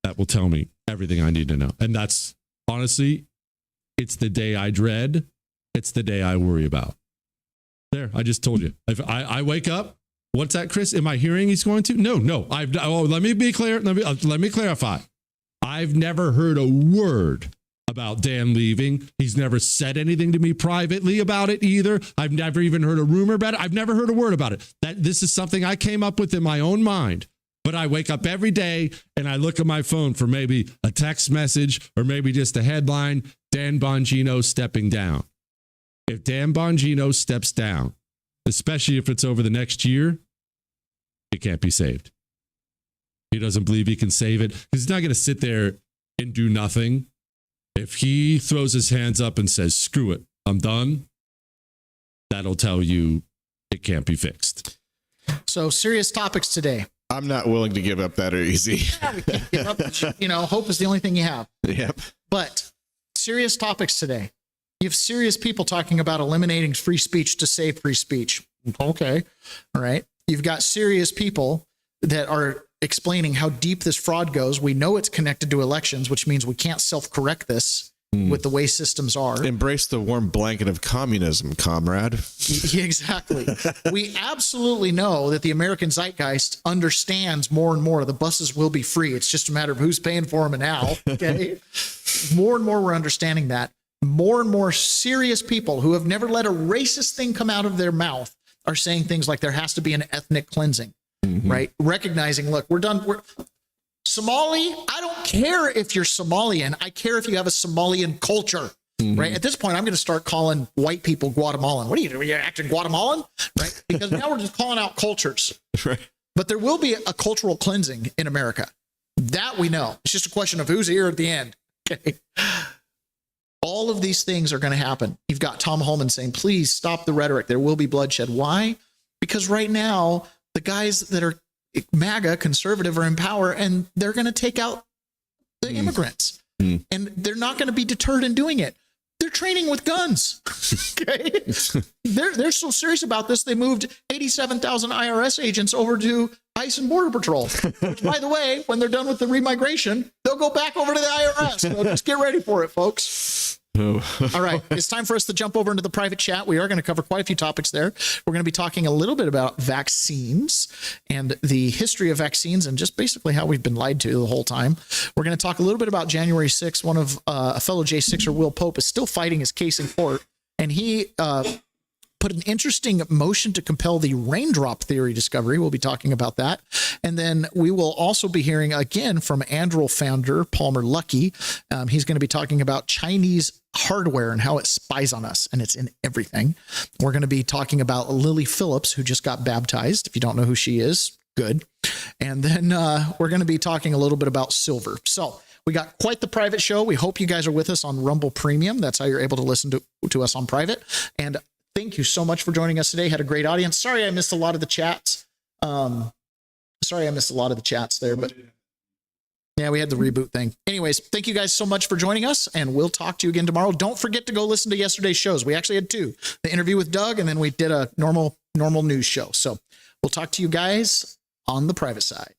That will tell me everything I need to know. And that's, honestly, it's the day I dread. It's the day I worry about. There, I just told you. If I wake up What's that, Chris? Am I hearing he's going to? No. Let me be clear. Let me clarify. I've never heard a word about Dan leaving. He's never said anything to me privately about it either. I've never even heard a rumor about it. I've never heard a word about it. This is something I came up with in my own mind. But I wake up every day and I look at my phone for maybe a text message or maybe just a headline, Dan Bongino stepping down. If Dan Bongino steps down, especially if it's over the next year, it can't be saved. He doesn't believe he can save it because he's not going to sit there and do nothing. If he throws his hands up and says, screw it, I'm done, that'll tell you it can't be fixed. So serious topics today. I'm not willing to give up that easy. Yeah, we can't give up. Hope is the only thing you have. Yep. But serious topics today. You have serious people talking about eliminating free speech to save free speech. Okay. All right. You've got serious people that are explaining how deep this fraud goes. We know it's connected to elections, which means we can't self-correct this with the way systems are. Embrace the warm blanket of communism, comrade. Exactly. We absolutely know that the American zeitgeist understands more and more the buses will be free. It's just a matter of who's paying for them and how. Okay. More and more we're understanding that. More and more serious people who have never let a racist thing come out of their mouth are saying things like there has to be an ethnic cleansing, right? Recognizing, look, we're done. Somali, I don't care if you're Somalian. I care if you have a Somalian culture, right? At this point, I'm going to start calling white people Guatemalan. What are you doing? You're acting Guatemalan, right? Because now we're just calling out cultures. Right. But there will be a cultural cleansing in America. That we know. It's just a question of who's here at the end. Okay. All of these things are going to happen. You've got Tom Holman saying, please stop the rhetoric. There will be bloodshed. Why? Because right now, the guys that are MAGA, conservative, are in power, and they're going to take out the immigrants. And they're not going to be deterred in doing it. They're training with guns. Okay. They're so serious about this, they moved 87,000 IRS agents over to ICE and Border Patrol. Which, by the way, when they're done with the remigration, they'll go back over to the IRS. So just get ready for it, folks. All right. It's time for us to jump over into the private chat. We are going to cover quite a few topics there. We're going to be talking a little bit about vaccines and the history of vaccines and just basically how we've been lied to the whole time. We're going to talk a little bit about January 6th. One of a fellow J6er, Will Pope, is still fighting his case in court. And he put an interesting motion to compel the raindrop theory discovery. We'll be talking about that. And then we will also be hearing again from Anduril founder Palmer Luckey. He's going to be talking about Chinese hardware and how it spies on us, and it's in everything. We're going to be talking about Lily Phillips, who just got baptized. If you don't know who she is, good. And then we're going to be talking a little bit about silver. So we got quite the private show. We hope you guys are with us on Rumble Premium. That's how you're able to listen to us on private. And thank you so much for joining us today. Had a great audience. Sorry I missed a lot of the chats. There, but yeah, we had the reboot thing. Anyways, thank you guys so much for joining us, and we'll talk to you again tomorrow. Don't forget to go listen to yesterday's shows. We actually had two: the interview with Doug, and then we did a normal news show. So we'll talk to you guys on the private side.